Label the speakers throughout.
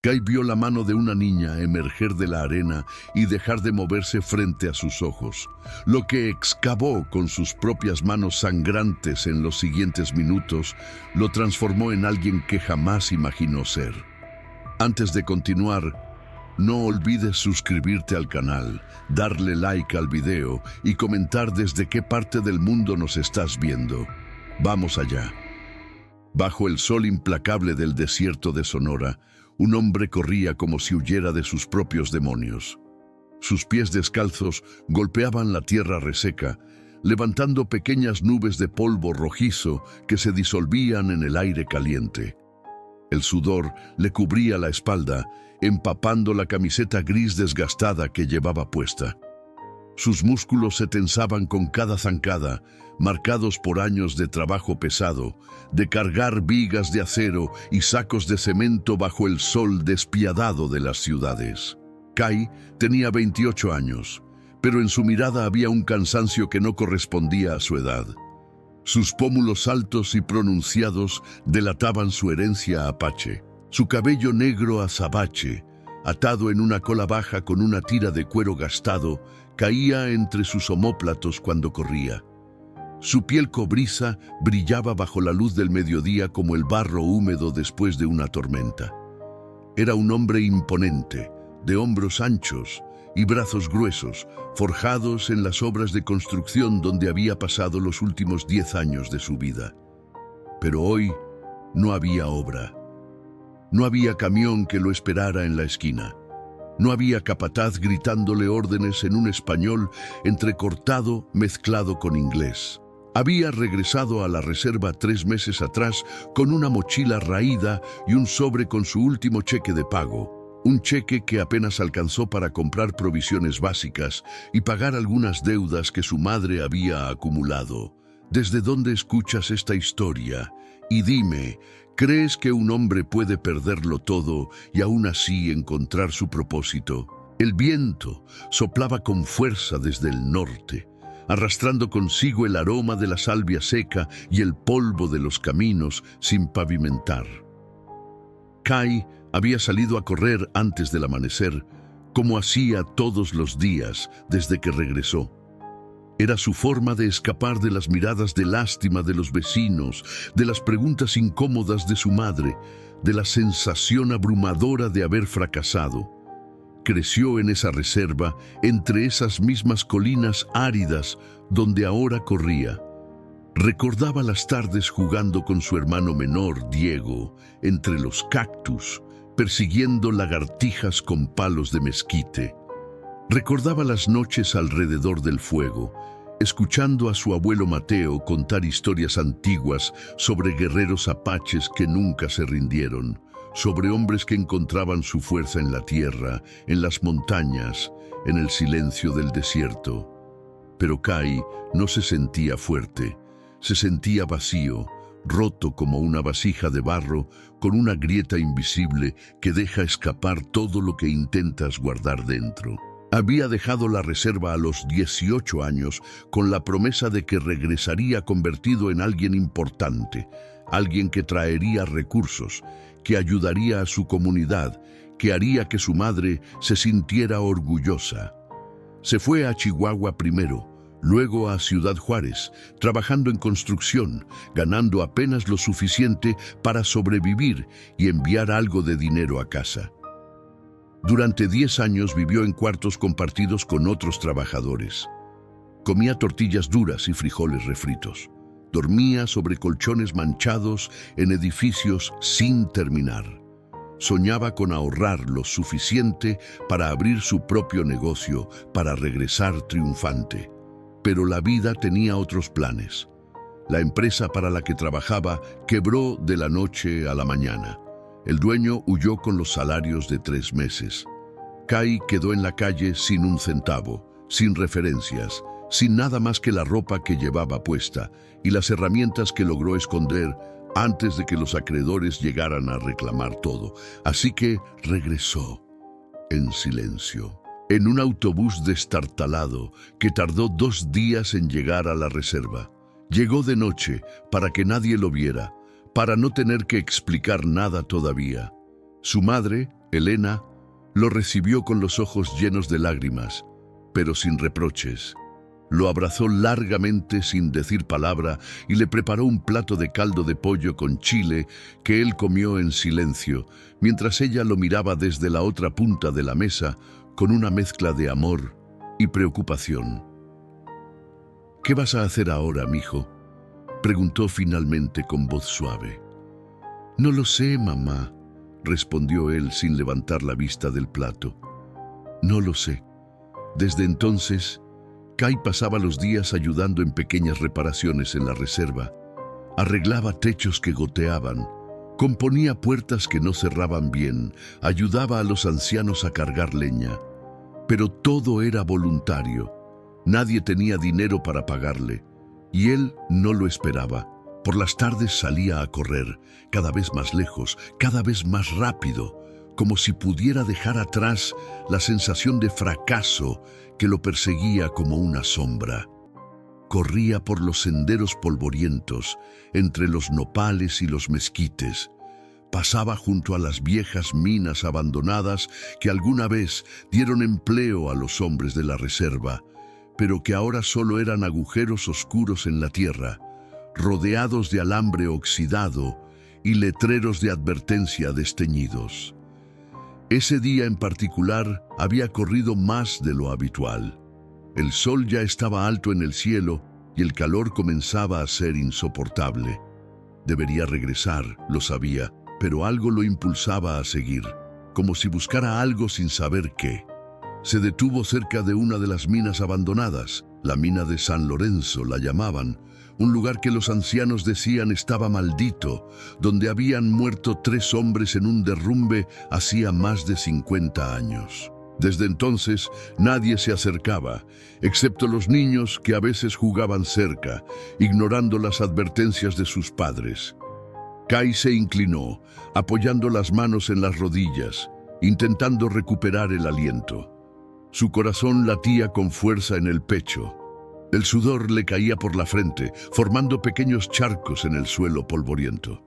Speaker 1: Kai vio la mano de una niña emerger de la arena y dejar de moverse frente a sus ojos. Lo que excavó con sus propias manos sangrantes en los siguientes minutos lo transformó en alguien que jamás imaginó ser. Antes de continuar, no olvides suscribirte al canal, darle like al video y comentar desde qué parte del mundo nos estás viendo. Vamos allá. Bajo el sol implacable del desierto de Sonora, un hombre corría como si huyera de sus propios demonios. Sus pies descalzos golpeaban la tierra reseca, levantando pequeñas nubes de polvo rojizo que se disolvían en el aire caliente. El sudor le cubría la espalda, empapando la camiseta gris desgastada que llevaba puesta. Sus músculos se tensaban con cada zancada, marcados por años de trabajo pesado, de cargar vigas de acero y sacos de cemento bajo el sol despiadado de las ciudades. Kai tenía 28 años, pero en su mirada había un cansancio que no correspondía a su edad. Sus pómulos altos y pronunciados delataban su herencia apache. Su cabello negro azabache, atado en una cola baja con una tira de cuero gastado, caía entre sus omóplatos cuando corría. Su piel cobriza brillaba bajo la luz del mediodía como el barro húmedo después de una tormenta. Era un hombre imponente, de hombros anchos y brazos gruesos, forjados en las obras de construcción donde había pasado los últimos 10 años de su vida. Pero hoy no había obra. No había camión que lo esperara en la esquina. No había capataz gritándole órdenes en un español entrecortado mezclado con inglés. Había regresado a la reserva 3 meses atrás con una mochila raída y un sobre con su último cheque de pago. Un cheque que apenas alcanzó para comprar provisiones básicas y pagar algunas deudas que su madre había acumulado. ¿Desde dónde escuchas esta historia? Y dime, ¿crees que un hombre puede perderlo todo y aún así encontrar su propósito? El viento soplaba con fuerza desde el norte, arrastrando consigo el aroma de la salvia seca y el polvo de los caminos sin pavimentar. Kai había salido a correr antes del amanecer, como hacía todos los días desde que regresó. Era su forma de escapar de las miradas de lástima de los vecinos, de las preguntas incómodas de su madre, de la sensación abrumadora de haber fracasado. Creció en esa reserva, entre esas mismas colinas áridas donde ahora corría. Recordaba las tardes jugando con su hermano menor, Diego, entre los cactus, persiguiendo lagartijas con palos de mezquite. Recordaba las noches alrededor del fuego, escuchando a su abuelo Mateo contar historias antiguas sobre guerreros apaches que nunca se rindieron, sobre hombres que encontraban su fuerza en la tierra, en las montañas, en el silencio del desierto. Pero Kai no se sentía fuerte, se sentía vacío, roto como una vasija de barro con una grieta invisible que deja escapar todo lo que intentas guardar dentro. Había dejado la reserva a los 18 años con la promesa de que regresaría convertido en alguien importante, alguien que traería recursos, que ayudaría a su comunidad, que haría que su madre se sintiera orgullosa. Se fue a Chihuahua primero, luego a Ciudad Juárez, trabajando en construcción, ganando apenas lo suficiente para sobrevivir y enviar algo de dinero a casa. Durante 10 años vivió en cuartos compartidos con otros trabajadores. Comía tortillas duras y frijoles refritos. Dormía sobre colchones manchados en edificios sin terminar. Soñaba con ahorrar lo suficiente para abrir su propio negocio, para regresar triunfante. Pero la vida tenía otros planes. La empresa para la que trabajaba quebró de la noche a la mañana. El dueño huyó con los salarios de 3 meses. Kai quedó en la calle sin un centavo, sin referencias, sin nada más que la ropa que llevaba puesta y las herramientas que logró esconder antes de que los acreedores llegaran a reclamar todo. Así que regresó en silencio, en un autobús destartalado que tardó 2 días en llegar a la reserva. Llegó de noche para que nadie lo viera, para no tener que explicar nada todavía. Su madre, Elena lo recibió con los ojos llenos de lágrimas, pero sin reproches. Lo abrazó largamente sin decir palabra y le preparó un plato de caldo de pollo con chile que él comió en silencio, mientras ella lo miraba desde la otra punta de la mesa con una mezcla de amor y preocupación. «¿Qué vas a hacer ahora, mijo?», preguntó finalmente con voz suave. «No lo sé, mamá», respondió él sin levantar la vista del plato. «No lo sé». Desde entonces, Kai pasaba los días ayudando en pequeñas reparaciones en la reserva. Arreglaba techos que goteaban, componía puertas que no cerraban bien, ayudaba a los ancianos a cargar leña. Pero todo era voluntario. Nadie tenía dinero para pagarle, y él no lo esperaba. Por las tardes salía a correr, cada vez más lejos, cada vez más rápido, como si pudiera dejar atrás la sensación de fracaso que lo perseguía como una sombra. Corría por los senderos polvorientos, entre los nopales y los mezquites. Pasaba junto a las viejas minas abandonadas que alguna vez dieron empleo a los hombres de la reserva, pero que ahora solo eran agujeros oscuros en la tierra, rodeados de alambre oxidado y letreros de advertencia desteñidos. Ese día en particular había corrido más de lo habitual. El sol ya estaba alto en el cielo y el calor comenzaba a ser insoportable. Debería regresar, lo sabía, pero algo lo impulsaba a seguir, como si buscara algo sin saber qué. Se detuvo cerca de una de las minas abandonadas, la mina de San Lorenzo la llamaban, un lugar que los ancianos decían estaba maldito, donde habían muerto 3 hombres en un derrumbe hacía más de 50 años. Desde entonces nadie se acercaba, excepto los niños que a veces jugaban cerca, ignorando las advertencias de sus padres. Kai se inclinó, apoyando las manos en las rodillas, intentando recuperar el aliento. Su corazón latía con fuerza en el pecho. El sudor le caía por la frente, formando pequeños charcos en el suelo polvoriento.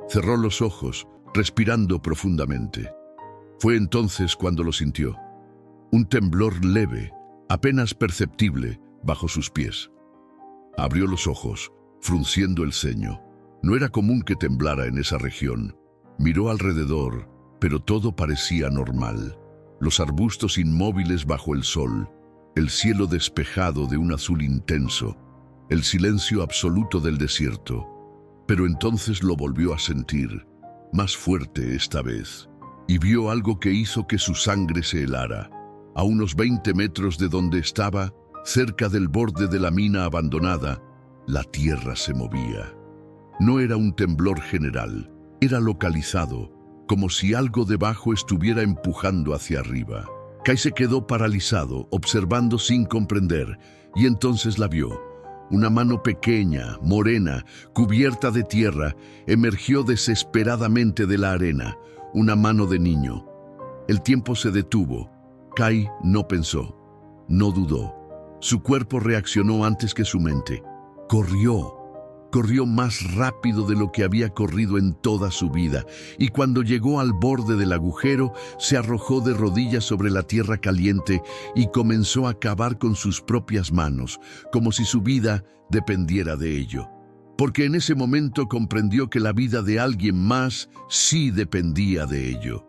Speaker 1: Cerró los ojos, respirando profundamente. Fue entonces cuando lo sintió. Un temblor leve, apenas perceptible, bajo sus pies. Abrió los ojos, frunciendo el ceño. No era común que temblara en esa región. Miró alrededor, pero todo parecía normal. Los arbustos inmóviles bajo el sol, el cielo despejado de un azul intenso, el silencio absoluto del desierto. Pero entonces lo volvió a sentir, más fuerte esta vez, y vio algo que hizo que su sangre se helara. A unos 20 metros de donde estaba, cerca del borde de la mina abandonada, la tierra se movía. No era un temblor general, era localizado, como si algo debajo estuviera empujando hacia arriba. Kai se quedó paralizado, observando sin comprender, y entonces la vio. Una mano pequeña, morena, cubierta de tierra, emergió desesperadamente de la arena, una mano de niño. El tiempo se detuvo. Kai no pensó, no dudó. Su cuerpo reaccionó antes que su mente. Corrió más rápido de lo que había corrido en toda su vida, y cuando llegó al borde del agujero, se arrojó de rodillas sobre la tierra caliente y comenzó a cavar con sus propias manos, como si su vida dependiera de ello. Porque en ese momento comprendió que la vida de alguien más sí dependía de ello.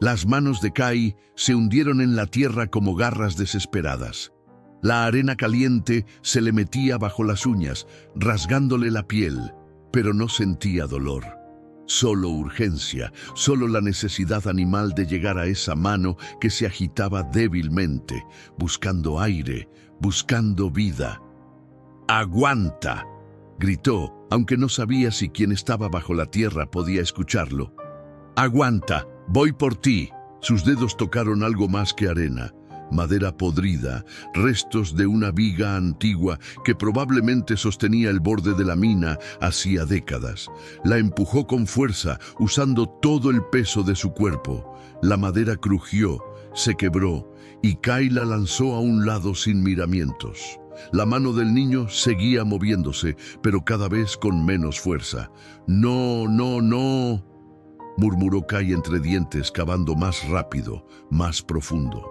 Speaker 1: Las manos de Kai se hundieron en la tierra como garras desesperadas. La arena caliente se le metía bajo las uñas, rasgándole la piel, pero no sentía dolor. Solo urgencia, solo la necesidad animal de llegar a esa mano que se agitaba débilmente, buscando aire, buscando vida. ¡Aguanta!, gritó, aunque no sabía si quien estaba bajo la tierra podía escucharlo. ¡Aguanta! ¡Voy por ti! Sus dedos tocaron algo más que arena. Madera podrida, restos de una viga antigua que probablemente sostenía el borde de la mina hacía décadas. La empujó con fuerza, usando todo el peso de su cuerpo. La madera crujió, se quebró, y Kai la lanzó a un lado sin miramientos. La mano del niño seguía moviéndose, pero cada vez con menos fuerza. ¡No, no, no! murmuró Kai entre dientes, cavando más rápido, más profundo.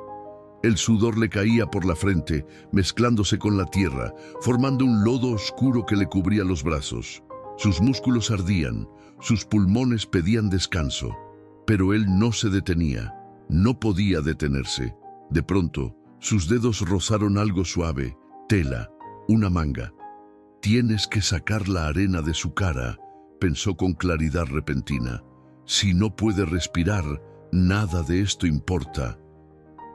Speaker 1: El sudor le caía por la frente, mezclándose con la tierra, formando un lodo oscuro que le cubría los brazos. Sus músculos ardían, sus pulmones pedían descanso, pero él no se detenía, no podía detenerse. De pronto, sus dedos rozaron algo suave, tela, una manga. «Tienes que sacar la arena de su cara», pensó con claridad repentina. «Si no puede respirar, nada de esto importa».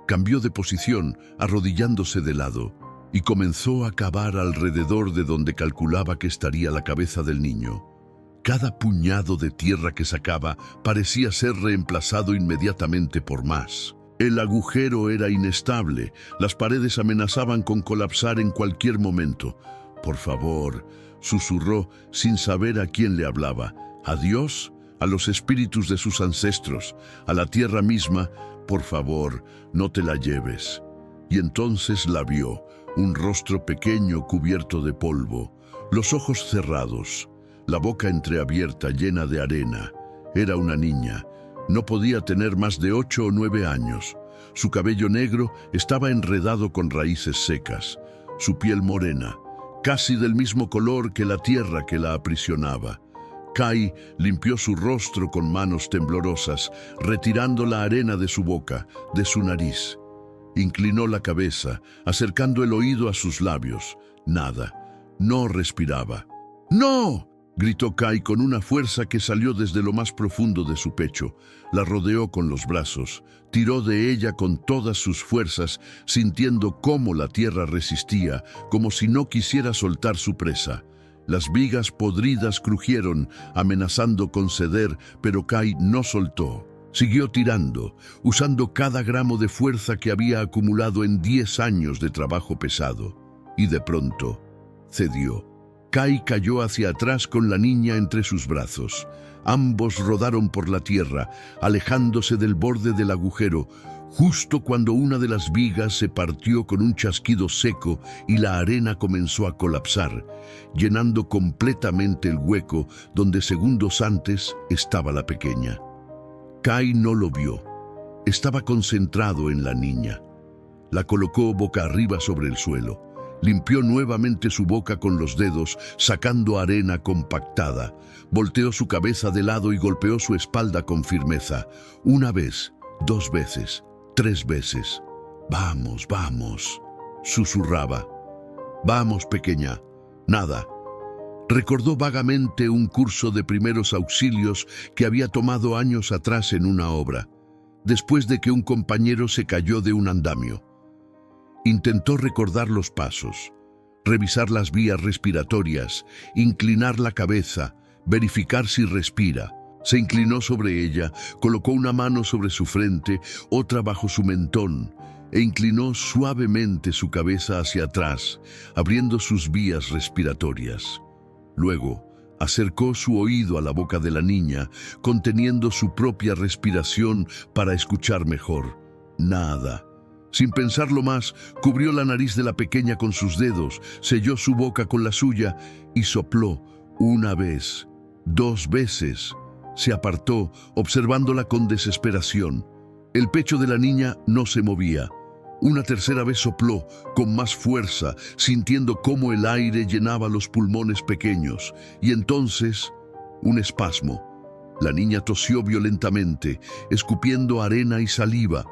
Speaker 1: Cambió de posición, arrodillándose de lado, y comenzó a cavar alrededor de donde calculaba que estaría la cabeza del niño. Cada puñado de tierra que sacaba parecía ser reemplazado inmediatamente por más. El agujero era inestable, las paredes amenazaban con colapsar en cualquier momento. «Por favor», susurró sin saber a quién le hablaba. ¿A Dios? ¿A los espíritus de sus ancestros? ¿A la tierra misma? «Por favor, no te la lleves». Y entonces la vio, un rostro pequeño cubierto de polvo, los ojos cerrados, la boca entreabierta llena de arena. Era una niña. No podía tener más de 8 o 9 años. Su cabello negro estaba enredado con raíces secas, su piel morena, casi del mismo color que la tierra que la aprisionaba. Kai limpió su rostro con manos temblorosas, retirando la arena de su boca, de su nariz. Inclinó la cabeza, acercando el oído a sus labios. Nada. No respiraba. «¡No!», gritó Kai con una fuerza que salió desde lo más profundo de su pecho. La rodeó con los brazos, tiró de ella con todas sus fuerzas, sintiendo cómo la tierra resistía, como si no quisiera soltar su presa. Las vigas podridas crujieron, amenazando con ceder, pero Kai no soltó. Siguió tirando, usando cada gramo de fuerza que había acumulado en 10 años de trabajo pesado. Y de pronto, cedió. Kai cayó hacia atrás con la niña entre sus brazos. Ambos rodaron por la tierra, alejándose del borde del agujero, justo cuando una de las vigas se partió con un chasquido seco y la arena comenzó a colapsar, llenando completamente el hueco donde segundos antes estaba la pequeña. Kai no lo vio. Estaba concentrado en la niña. La colocó boca arriba sobre el suelo. Limpió nuevamente su boca con los dedos, sacando arena compactada. Volteó su cabeza de lado y golpeó su espalda con firmeza. 1 vez, 2 veces, 3 veces. «Vamos, vamos», susurraba. «Vamos, pequeña». Nada. Recordó vagamente un curso de primeros auxilios que había tomado años atrás en una obra, después de que un compañero se cayó de un andamio. Intentó recordar los pasos, revisar las vías respiratorias, inclinar la cabeza, verificar si respira. Se inclinó sobre ella, colocó una mano sobre su frente, otra bajo su mentón, e inclinó suavemente su cabeza hacia atrás, abriendo sus vías respiratorias. Luego, acercó su oído a la boca de la niña, conteniendo su propia respiración para escuchar mejor. Nada. Sin pensarlo más, cubrió la nariz de la pequeña con sus dedos, selló su boca con la suya y sopló 1 vez, 2 veces. Se apartó, observándola con desesperación. El pecho de la niña no se movía. Una tercera vez sopló, con más fuerza, sintiendo cómo el aire llenaba los pulmones pequeños. Y entonces, un espasmo. La niña tosió violentamente, escupiendo arena y saliva.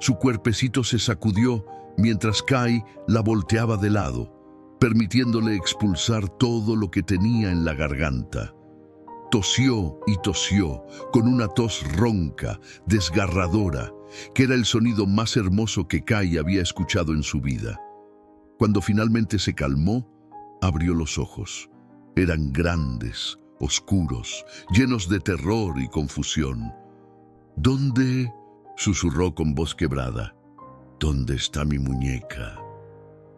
Speaker 1: Su cuerpecito se sacudió mientras Kai la volteaba de lado, permitiéndole expulsar todo lo que tenía en la garganta. Tosió y tosió, con una tos ronca, desgarradora, que era el sonido más hermoso que Kai había escuchado en su vida. Cuando finalmente se calmó, abrió los ojos. Eran grandes, oscuros, llenos de terror y confusión. «¿Dónde?», susurró con voz quebrada. «¿Dónde está mi muñeca?».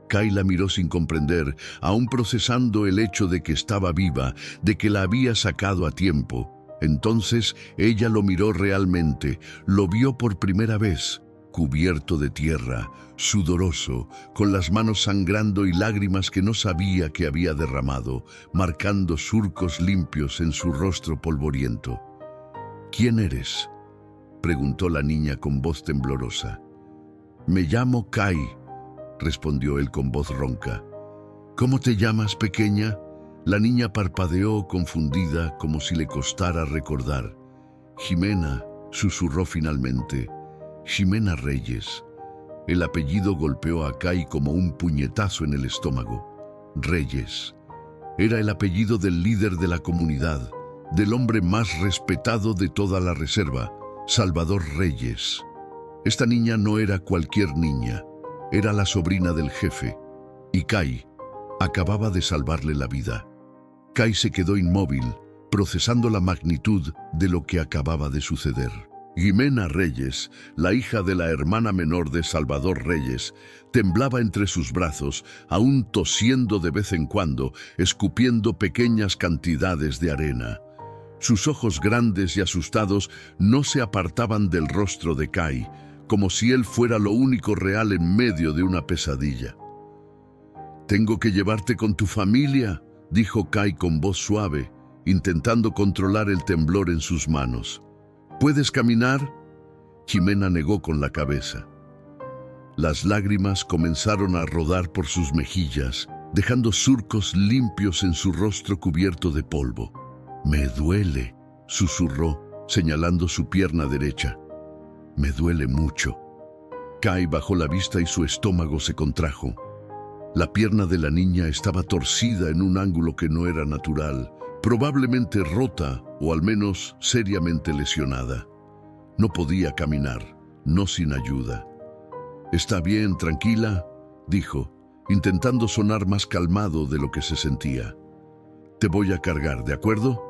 Speaker 1: Kai la miró sin comprender, aún procesando el hecho de que estaba viva, de que la había sacado a tiempo. Entonces ella lo miró realmente, lo vio por primera vez, cubierto de tierra, sudoroso, con las manos sangrando y lágrimas que no sabía que había derramado, marcando surcos limpios en su rostro polvoriento. ¿Quién eres?, preguntó la niña con voz temblorosa. «Me llamo Kai», respondió él con voz ronca. «¿Cómo te llamas, pequeña?». La niña parpadeó confundida, como si le costara recordar. «Jimena», susurró finalmente. «Jimena Reyes». El apellido golpeó a Kai como un puñetazo en el estómago. Reyes. Era el apellido del líder de la comunidad, del hombre más respetado de toda la reserva, Salvador Reyes. Esta niña no era cualquier niña, era la sobrina del jefe, y Kai acababa de salvarle la vida. Kai se quedó inmóvil, procesando la magnitud de lo que acababa de suceder. Jimena Reyes, la hija de la hermana menor de Salvador Reyes, temblaba entre sus brazos, aún tosiendo de vez en cuando, escupiendo pequeñas cantidades de arena. Sus ojos grandes y asustados no se apartaban del rostro de Kai, como si él fuera lo único real en medio de una pesadilla. «Tengo que llevarte con tu familia», dijo Kai con voz suave, intentando controlar el temblor en sus manos. «¿Puedes caminar?». Jimena negó con la cabeza. Las lágrimas comenzaron a rodar por sus mejillas, dejando surcos limpios en su rostro cubierto de polvo. «Me duele», susurró, señalando su pierna derecha. «Me duele mucho». Kai bajó la vista y su estómago se contrajo. La pierna de la niña estaba torcida en un ángulo que no era natural, probablemente rota o al menos seriamente lesionada. No podía caminar, no sin ayuda. «Está bien, tranquila», dijo, intentando sonar más calmado de lo que se sentía. «Te voy a cargar, ¿de acuerdo?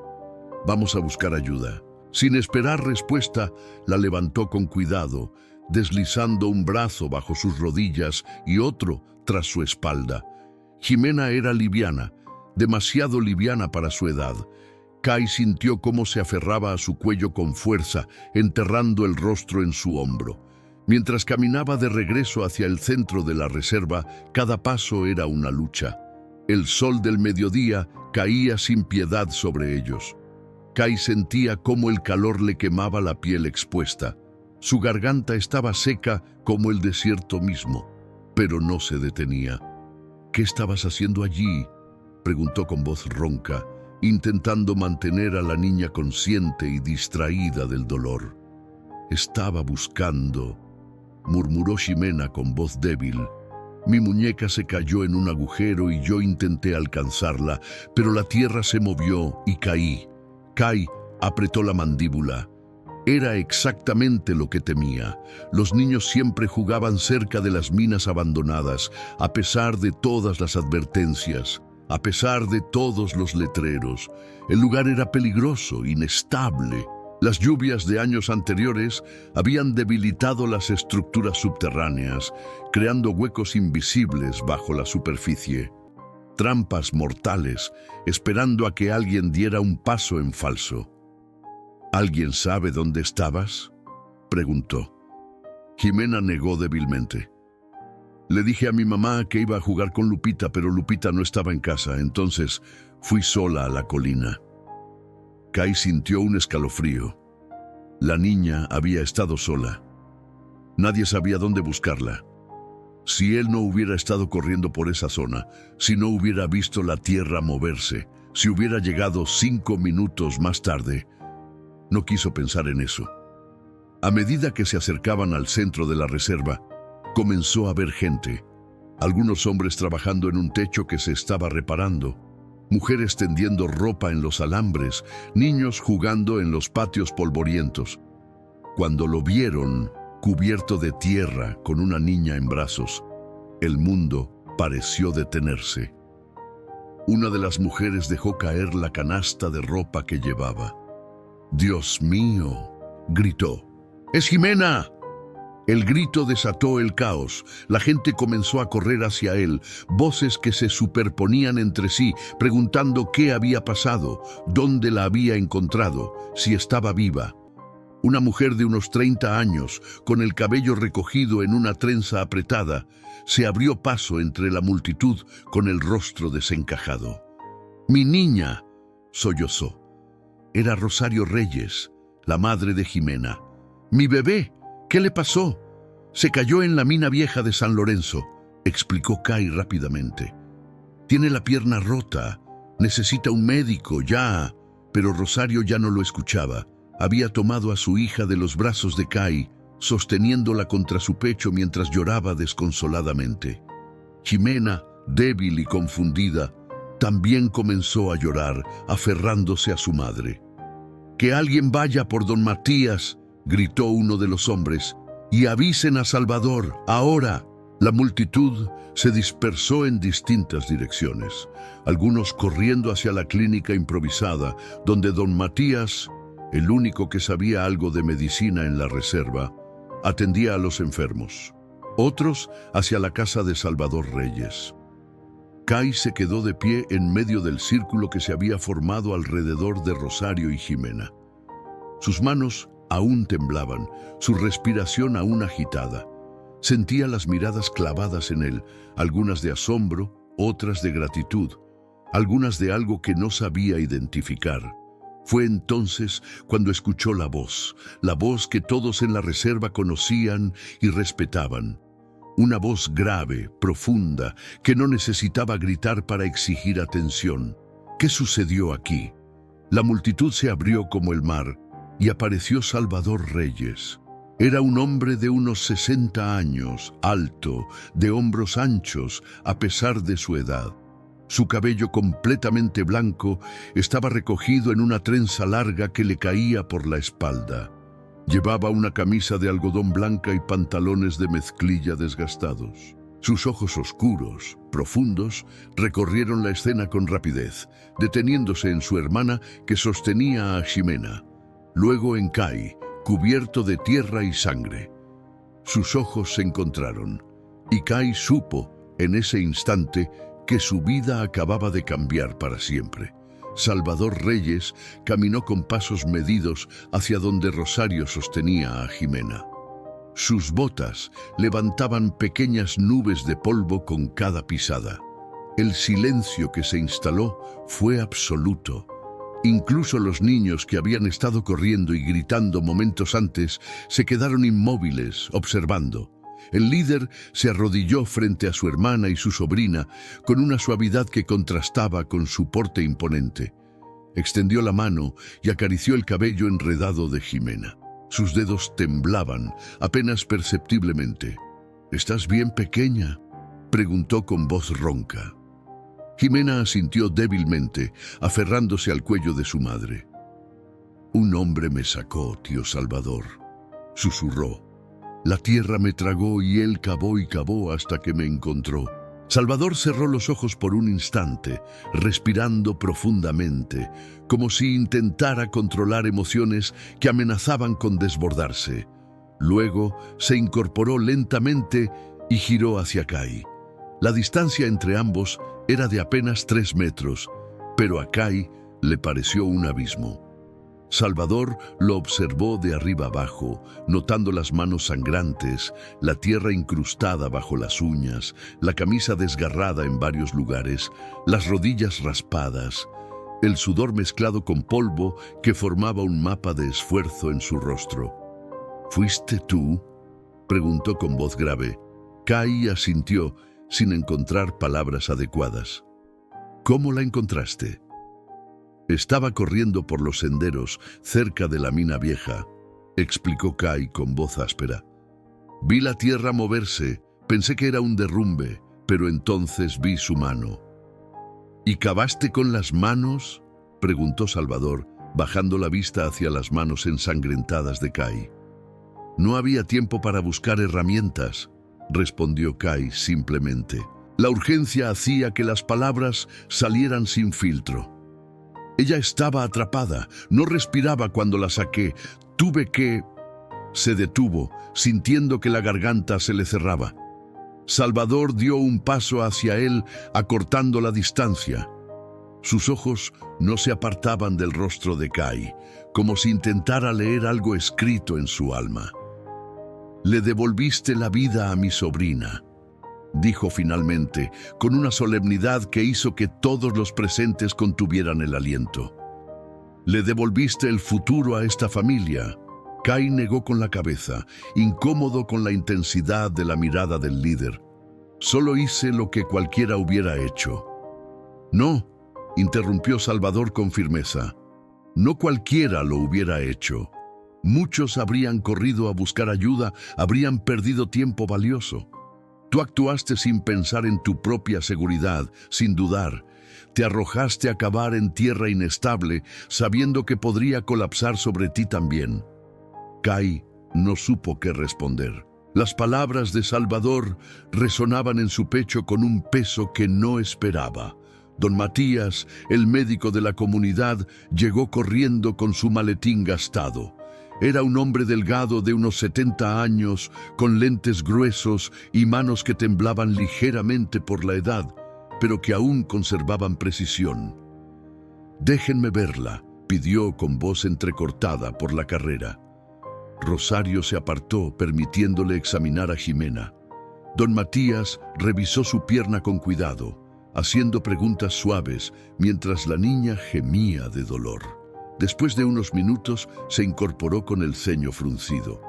Speaker 1: Vamos a buscar ayuda». Sin esperar respuesta, la levantó con cuidado, deslizando un brazo bajo sus rodillas y otro tras su espalda. Jimena era liviana, demasiado liviana para su edad. Kai sintió cómo se aferraba a su cuello con fuerza, enterrando el rostro en su hombro. Mientras caminaba de regreso hacia el centro de la reserva, cada paso era una lucha. El sol del mediodía caía sin piedad sobre ellos. Kai sentía cómo el calor le quemaba la piel expuesta. Su garganta estaba seca como el desierto mismo, pero no se detenía. «¿Qué estabas haciendo allí?», preguntó con voz ronca, intentando mantener a la niña consciente y distraída del dolor. «Estaba buscando», murmuró Jimena con voz débil. «Mi muñeca se cayó en un agujero y yo intenté alcanzarla, pero la tierra se movió y caí». Kai apretó la mandíbula. Era exactamente lo que temía. Los niños siempre jugaban cerca de las minas abandonadas, a pesar de todas las advertencias, a pesar de todos los letreros. El lugar era peligroso, inestable. Las lluvias de años anteriores habían debilitado las estructuras subterráneas, creando huecos invisibles bajo la superficie. Trampas mortales, esperando a que alguien diera un paso en falso. «¿Alguien sabe dónde estabas?», preguntó. Jimena negó débilmente. «Le dije a mi mamá que iba a jugar con Lupita, pero Lupita no estaba en casa, entonces fui sola a la colina». Kai sintió un escalofrío. La niña había estado sola. Nadie sabía dónde buscarla. Si él no hubiera estado corriendo por esa zona, si no hubiera visto la tierra moverse, si hubiera llegado 5 minutos más tarde, no quiso pensar en eso. A medida que se acercaban al centro de la reserva, comenzó a ver gente. Algunos hombres trabajando en un techo que se estaba reparando, mujeres tendiendo ropa en los alambres, niños jugando en los patios polvorientos. Cuando lo vieron, cubierto de tierra con una niña en brazos, el mundo pareció detenerse. Una de las mujeres dejó caer la canasta de ropa que llevaba. «Dios mío», gritó. «¡Es Jimena!». El grito desató el caos. La gente comenzó a correr hacia él, voces que se superponían entre sí, preguntando qué había pasado, dónde la había encontrado, si estaba viva. Una mujer de unos 30 años, con el cabello recogido en una trenza apretada, se abrió paso entre la multitud con el rostro desencajado. «¡Mi niña!», sollozó. Era Rosario Reyes, la madre de Jimena. «Mi bebé, ¿qué le pasó?» «Se cayó en la mina vieja de San Lorenzo», explicó Kai rápidamente. «Tiene la pierna rota. Necesita un médico, ya». Pero Rosario ya no lo escuchaba. Había tomado a su hija de los brazos de Kai, sosteniéndola contra su pecho mientras lloraba desconsoladamente. Jimena, débil y confundida, también comenzó a llorar, aferrándose a su madre. «Que alguien vaya por don Matías», gritó uno de los hombres, «y avisen a Salvador, ahora». La multitud se dispersó en distintas direcciones, algunos corriendo hacia la clínica improvisada, donde don Matías, el único que sabía algo de medicina en la reserva, atendía a los enfermos. Otros hacia la casa de Salvador Reyes. Kai se quedó de pie en medio del círculo que se había formado alrededor de Rosario y Jimena. Sus manos aún temblaban, su respiración aún agitada. Sentía las miradas clavadas en él, algunas de asombro, otras de gratitud, algunas de algo que no sabía identificar. Fue entonces cuando escuchó la voz que todos en la reserva conocían y respetaban. Una voz grave, profunda, que no necesitaba gritar para exigir atención. ¿Qué sucedió aquí? La multitud se abrió como el mar y apareció Salvador Reyes. Era un hombre de unos 60 años, alto, de hombros anchos, a pesar de su edad. Su cabello completamente blanco estaba recogido en una trenza larga que le caía por la espalda. Llevaba una camisa de algodón blanca y pantalones de mezclilla desgastados. Sus ojos oscuros, profundos, recorrieron la escena con rapidez, deteniéndose en su hermana que sostenía a Jimena, luego en Kai, cubierto de tierra y sangre. Sus ojos se encontraron, y Kai supo, en ese instante, que su vida acababa de cambiar para siempre. Salvador Reyes caminó con pasos medidos hacia donde Rosario sostenía a Jimena. Sus botas levantaban pequeñas nubes de polvo con cada pisada. El silencio que se instaló fue absoluto. Incluso los niños que habían estado corriendo y gritando momentos antes se quedaron inmóviles, observando. El líder se arrodilló frente a su hermana y su sobrina con una suavidad que contrastaba con su porte imponente. Extendió la mano y acarició el cabello enredado de Jimena. Sus dedos temblaban, apenas perceptiblemente. «¿Estás bien, pequeña?», preguntó con voz ronca. Jimena asintió débilmente, aferrándose al cuello de su madre. «Un hombre me sacó, tío Salvador», susurró. «La tierra me tragó y él cavó y cavó hasta que me encontró». Salvador cerró los ojos por un instante, respirando profundamente, como si intentara controlar emociones que amenazaban con desbordarse. Luego se incorporó lentamente y giró hacia Kai. La distancia entre ambos era de apenas 3 metros, pero a Kai le pareció un abismo. Salvador lo observó de arriba abajo, notando las manos sangrantes, la tierra incrustada bajo las uñas, la camisa desgarrada en varios lugares, las rodillas raspadas, el sudor mezclado con polvo que formaba un mapa de esfuerzo en su rostro. «¿Fuiste tú?», preguntó con voz grave. Kai asintió, sin encontrar palabras adecuadas. «¿Cómo la encontraste?». «Estaba corriendo por los senderos cerca de la mina vieja», explicó Kai con voz áspera. «Vi la tierra moverse, pensé que era un derrumbe, pero entonces vi su mano». «¿Y cavaste con las manos?», preguntó Salvador, bajando la vista hacia las manos ensangrentadas de Kai. «No había tiempo para buscar herramientas», respondió Kai simplemente. La urgencia hacía que las palabras salieran sin filtro. «Ella estaba atrapada, no respiraba cuando la saqué. Tuve que...». Se detuvo, sintiendo que la garganta se le cerraba. Salvador dio un paso hacia él, acortando la distancia. Sus ojos no se apartaban del rostro de Kai, como si intentara leer algo escrito en su alma. «Le devolviste la vida a mi sobrina», dijo finalmente, con una solemnidad que hizo que todos los presentes contuvieran el aliento. Le devolviste el futuro a esta familia. Kai negó con la cabeza, incómodo con la intensidad de la mirada del líder. Solo hice lo que cualquiera hubiera hecho. No, interrumpió Salvador con firmeza. No cualquiera lo hubiera hecho. Muchos habrían corrido a buscar ayuda, habrían perdido tiempo valioso. Tú actuaste sin pensar en tu propia seguridad, sin dudar. Te arrojaste a cavar en tierra inestable, sabiendo que podría colapsar sobre ti también. Kai no supo qué responder. Las palabras de Salvador resonaban en su pecho con un peso que no esperaba. Don Matías, el médico de la comunidad, llegó corriendo con su maletín gastado. Era un hombre delgado de unos 70 años, con lentes gruesos y manos que temblaban ligeramente por la edad, pero que aún conservaban precisión. «Déjenme verla», pidió con voz entrecortada por la carrera. Rosario se apartó, permitiéndole examinar a Jimena. Don Matías revisó su pierna con cuidado, haciendo preguntas suaves, mientras la niña gemía de dolor. Después de unos minutos, se incorporó con el ceño fruncido.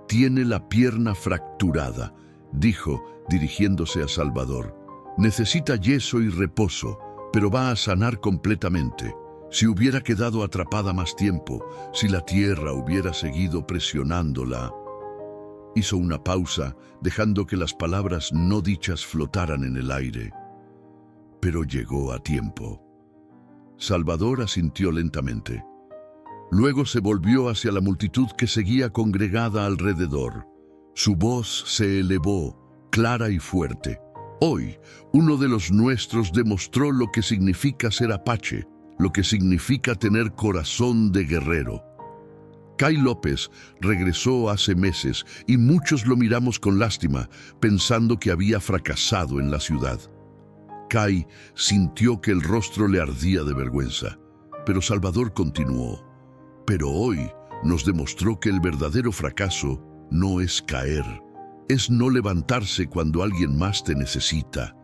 Speaker 1: «Tiene la pierna fracturada», dijo, dirigiéndose a Salvador. «Necesita yeso y reposo, pero va a sanar completamente. Si hubiera quedado atrapada más tiempo, si la tierra hubiera seguido presionándola». Hizo una pausa, dejando que las palabras no dichas flotaran en el aire. Pero llegó a tiempo. Salvador asintió lentamente. Luego se volvió hacia la multitud que seguía congregada alrededor. Su voz se elevó, clara y fuerte. «Hoy, uno de los nuestros demostró lo que significa ser apache, lo que significa tener corazón de guerrero». Kai López regresó hace meses y muchos lo miramos con lástima, pensando que había fracasado en la ciudad. Kai sintió que el rostro le ardía de vergüenza, pero Salvador continuó. «Pero hoy nos demostró que el verdadero fracaso no es caer, es no levantarse cuando alguien más te necesita.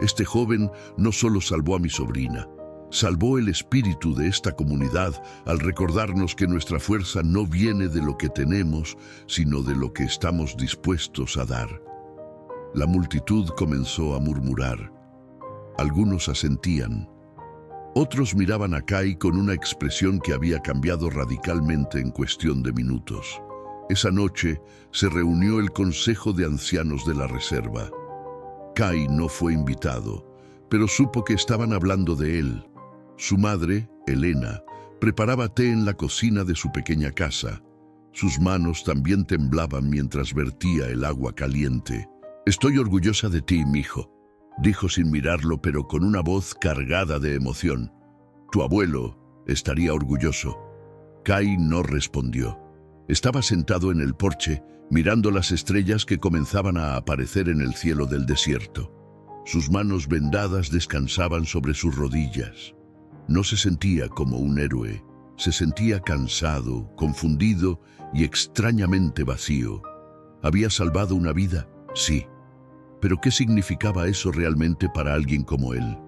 Speaker 1: Este joven no solo salvó a mi sobrina, salvó el espíritu de esta comunidad al recordarnos que nuestra fuerza no viene de lo que tenemos, sino de lo que estamos dispuestos a dar». La multitud comenzó a murmurar. Algunos asentían. Otros miraban a Kai con una expresión que había cambiado radicalmente en cuestión de minutos. Esa noche se reunió el Consejo de Ancianos de la Reserva. Kai no fue invitado, pero supo que estaban hablando de él. Su madre, Elena, preparaba té en la cocina de su pequeña casa. Sus manos también temblaban mientras vertía el agua caliente. «Estoy orgullosa de ti, mijo», dijo sin mirarlo, pero con una voz cargada de emoción. «Tu abuelo estaría orgulloso». Kai no respondió. Estaba sentado en el porche, mirando las estrellas que comenzaban a aparecer en el cielo del desierto. Sus manos vendadas descansaban sobre sus rodillas. No se sentía como un héroe, se sentía cansado, confundido y extrañamente vacío. ¿Había salvado una vida? Sí. Pero ¿qué significaba eso realmente para alguien como él?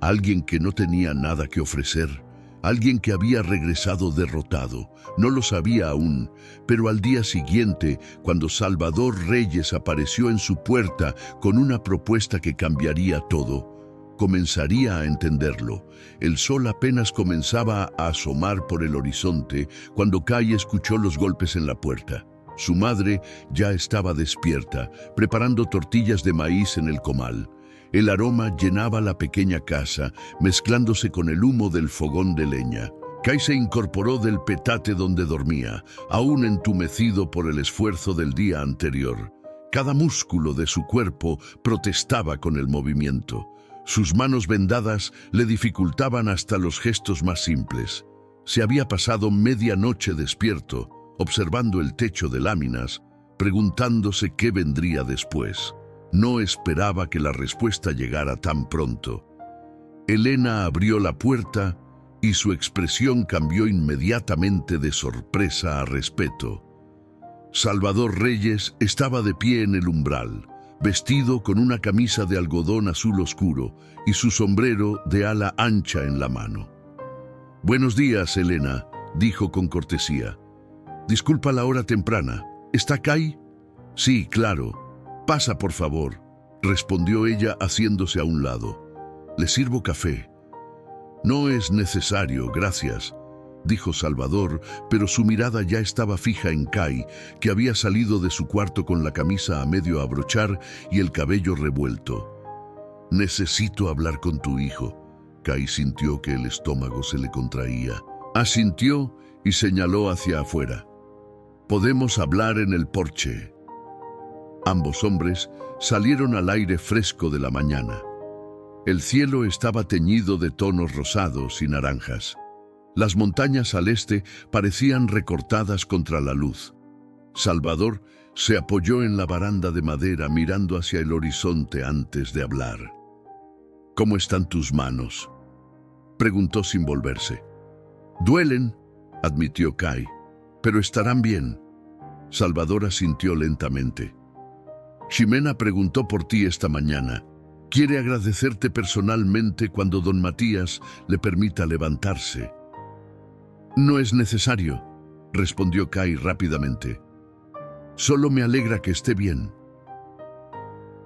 Speaker 1: Alguien que no tenía nada que ofrecer, alguien que había regresado derrotado. No lo sabía aún, pero al día siguiente, cuando Salvador Reyes apareció en su puerta con una propuesta que cambiaría todo, comenzaría a entenderlo. El sol apenas comenzaba a asomar por el horizonte cuando Kai escuchó los golpes en la puerta. Su madre ya estaba despierta, preparando tortillas de maíz en el comal. El aroma llenaba la pequeña casa, mezclándose con el humo del fogón de leña. Kai se incorporó del petate donde dormía, aún entumecido por el esfuerzo del día anterior. Cada músculo de su cuerpo protestaba con el movimiento. Sus manos vendadas le dificultaban hasta los gestos más simples. Se había pasado media noche despierto, observando el techo de láminas, preguntándose qué vendría después. No esperaba que la respuesta llegara tan pronto. Elena abrió la puerta y su expresión cambió inmediatamente de sorpresa a respeto. Salvador Reyes estaba de pie en el umbral, vestido con una camisa de algodón azul oscuro y su sombrero de ala ancha en la mano. Buenos días, Elena, dijo con cortesía. Disculpa la hora temprana. ¿Está Kai? Sí, claro. Pasa, por favor, respondió ella haciéndose a un lado. Le sirvo café. No es necesario, gracias, dijo Salvador, pero su mirada ya estaba fija en Kai, que había salido de su cuarto con la camisa a medio abrochar y el cabello revuelto. Necesito hablar con tu hijo. Kai sintió que el estómago se le contraía. Asintió y señaló hacia afuera. Podemos hablar en el porche. Ambos hombres salieron al aire fresco de la mañana. El cielo estaba teñido de tonos rosados y naranjas. Las montañas al este parecían recortadas contra la luz. Salvador se apoyó en la baranda de madera mirando hacia el horizonte antes de hablar. ¿Cómo están tus manos?, preguntó sin volverse. Duelen, admitió Kai, pero estarán bien. Salvador asintió lentamente. Ximena preguntó por ti esta mañana. Quiere agradecerte personalmente cuando don Matías le permita levantarse. No es necesario, respondió Kai rápidamente. Solo me alegra que esté bien.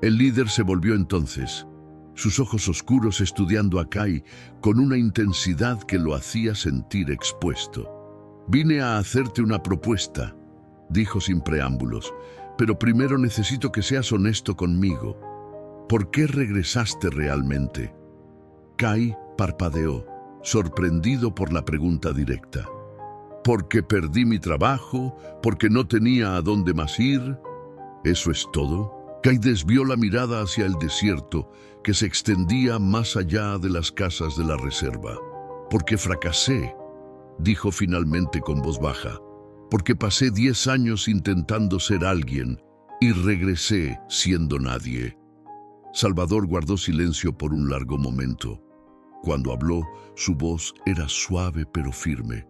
Speaker 1: El líder se volvió entonces, sus ojos oscuros estudiando a Kai con una intensidad que lo hacía sentir expuesto. Vine a hacerte una propuesta, dijo sin preámbulos, pero primero necesito que seas honesto conmigo. ¿Por qué regresaste realmente? Kai parpadeó, sorprendido por la pregunta directa. ¿Porque perdí mi trabajo? ¿Porque no tenía a dónde más ir? ¿Eso es todo? Kai desvió la mirada hacia el desierto que se extendía más allá de las casas de la reserva. Porque fracasé, dijo finalmente con voz baja. Porque pasé 10 años intentando ser alguien y regresé siendo nadie. Salvador guardó silencio por un largo momento. Cuando habló, su voz era suave pero firme.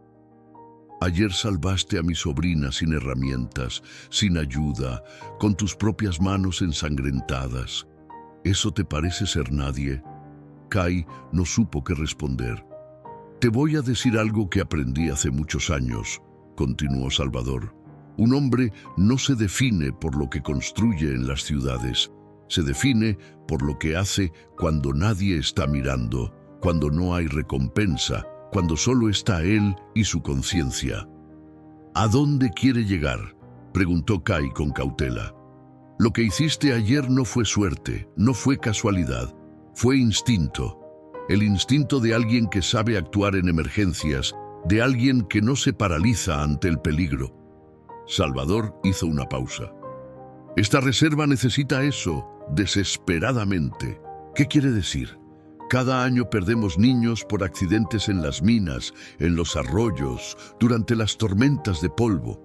Speaker 1: Ayer salvaste a mi sobrina sin herramientas, sin ayuda, con tus propias manos ensangrentadas. ¿Eso te parece ser nadie? Kai no supo qué responder. Te voy a decir algo que aprendí hace muchos años, continuó Salvador. Un hombre no se define por lo que construye en las ciudades. Se define por lo que hace cuando nadie está mirando, cuando no hay recompensa, cuando solo está él y su conciencia. ¿A dónde quiere llegar?, preguntó Kai con cautela. Lo que hiciste ayer no fue suerte, no fue casualidad, fue instinto. El instinto de alguien que sabe actuar en emergencias, de alguien que no se paraliza ante el peligro. Salvador hizo una pausa. Esta reserva necesita eso, desesperadamente. ¿Qué quiere decir? Cada año perdemos niños por accidentes en las minas, en los arroyos, durante las tormentas de polvo.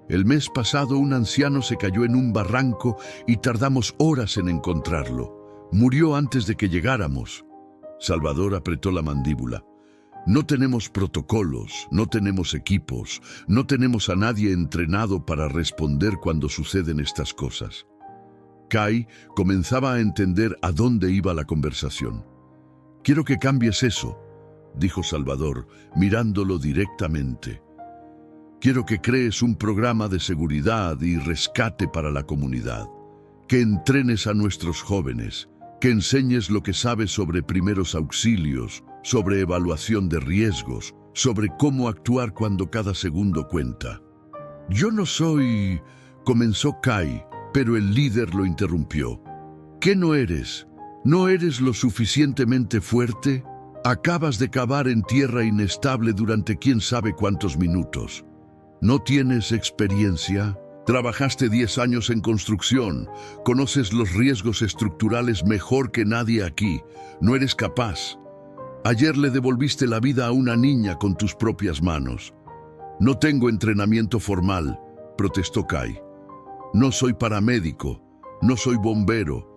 Speaker 1: El mes pasado un anciano se cayó en un barranco y tardamos horas en encontrarlo. Murió antes de que llegáramos. Salvador apretó la mandíbula. No tenemos protocolos, no tenemos equipos, no tenemos a nadie entrenado para responder cuando suceden estas cosas. Kai comenzaba a entender a dónde iba la conversación. Quiero que cambies eso, dijo Salvador, mirándolo directamente. Quiero que crees un programa de seguridad y rescate para la comunidad, que entrenes a nuestros jóvenes, que enseñes lo que sabes sobre primeros auxilios, sobre evaluación de riesgos, sobre cómo actuar cuando cada segundo cuenta. Yo no soy... comenzó Kai, pero el líder lo interrumpió. ¿Qué no eres? ¿No eres lo suficientemente fuerte? Acabas de cavar en tierra inestable durante quién sabe cuántos minutos. ¿No tienes experiencia? Trabajaste 10 años en construcción. Conoces los riesgos estructurales mejor que nadie aquí. No eres capaz. Ayer le devolviste la vida a una niña con tus propias manos. No tengo entrenamiento formal, protestó Kai. No soy paramédico, no soy bombero.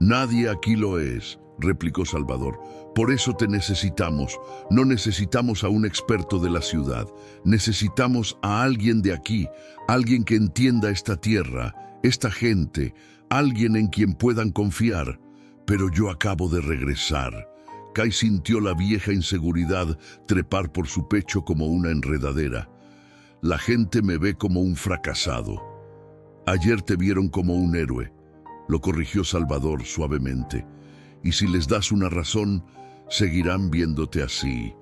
Speaker 1: Nadie aquí lo es, replicó Salvador. Por eso te necesitamos. No necesitamos a un experto de la ciudad. Necesitamos a alguien de aquí, alguien que entienda esta tierra, esta gente, alguien en quien puedan confiar. Pero yo acabo de regresar. Kai sintió la vieja inseguridad trepar por su pecho como una enredadera. La gente me ve como un fracasado. Ayer te vieron como un héroe, lo corrigió Salvador suavemente. Y si les das una razón, seguirán viéndote así.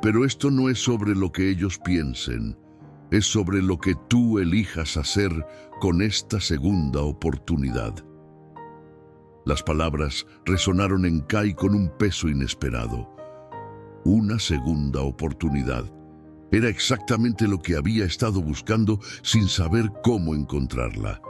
Speaker 1: Pero esto no es sobre lo que ellos piensen, es sobre lo que tú elijas hacer con esta segunda oportunidad. Las palabras resonaron en Kai con un peso inesperado. Una segunda oportunidad. Era exactamente lo que había estado buscando sin saber cómo encontrarla.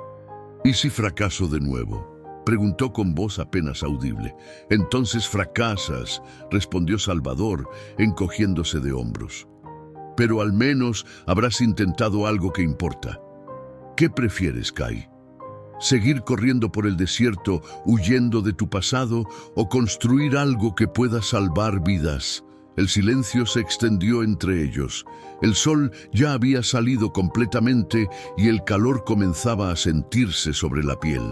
Speaker 1: ¿Y si fracaso de nuevo?, preguntó con voz apenas audible. Entonces fracasas, respondió Salvador, encogiéndose de hombros. Pero al menos habrás intentado algo que importa. ¿Qué prefieres, Kai? ¿Seguir corriendo por el desierto, huyendo de tu pasado, o construir algo que pueda salvar vidas? El silencio se extendió entre ellos. El sol ya había salido completamente y el calor comenzaba a sentirse sobre la piel.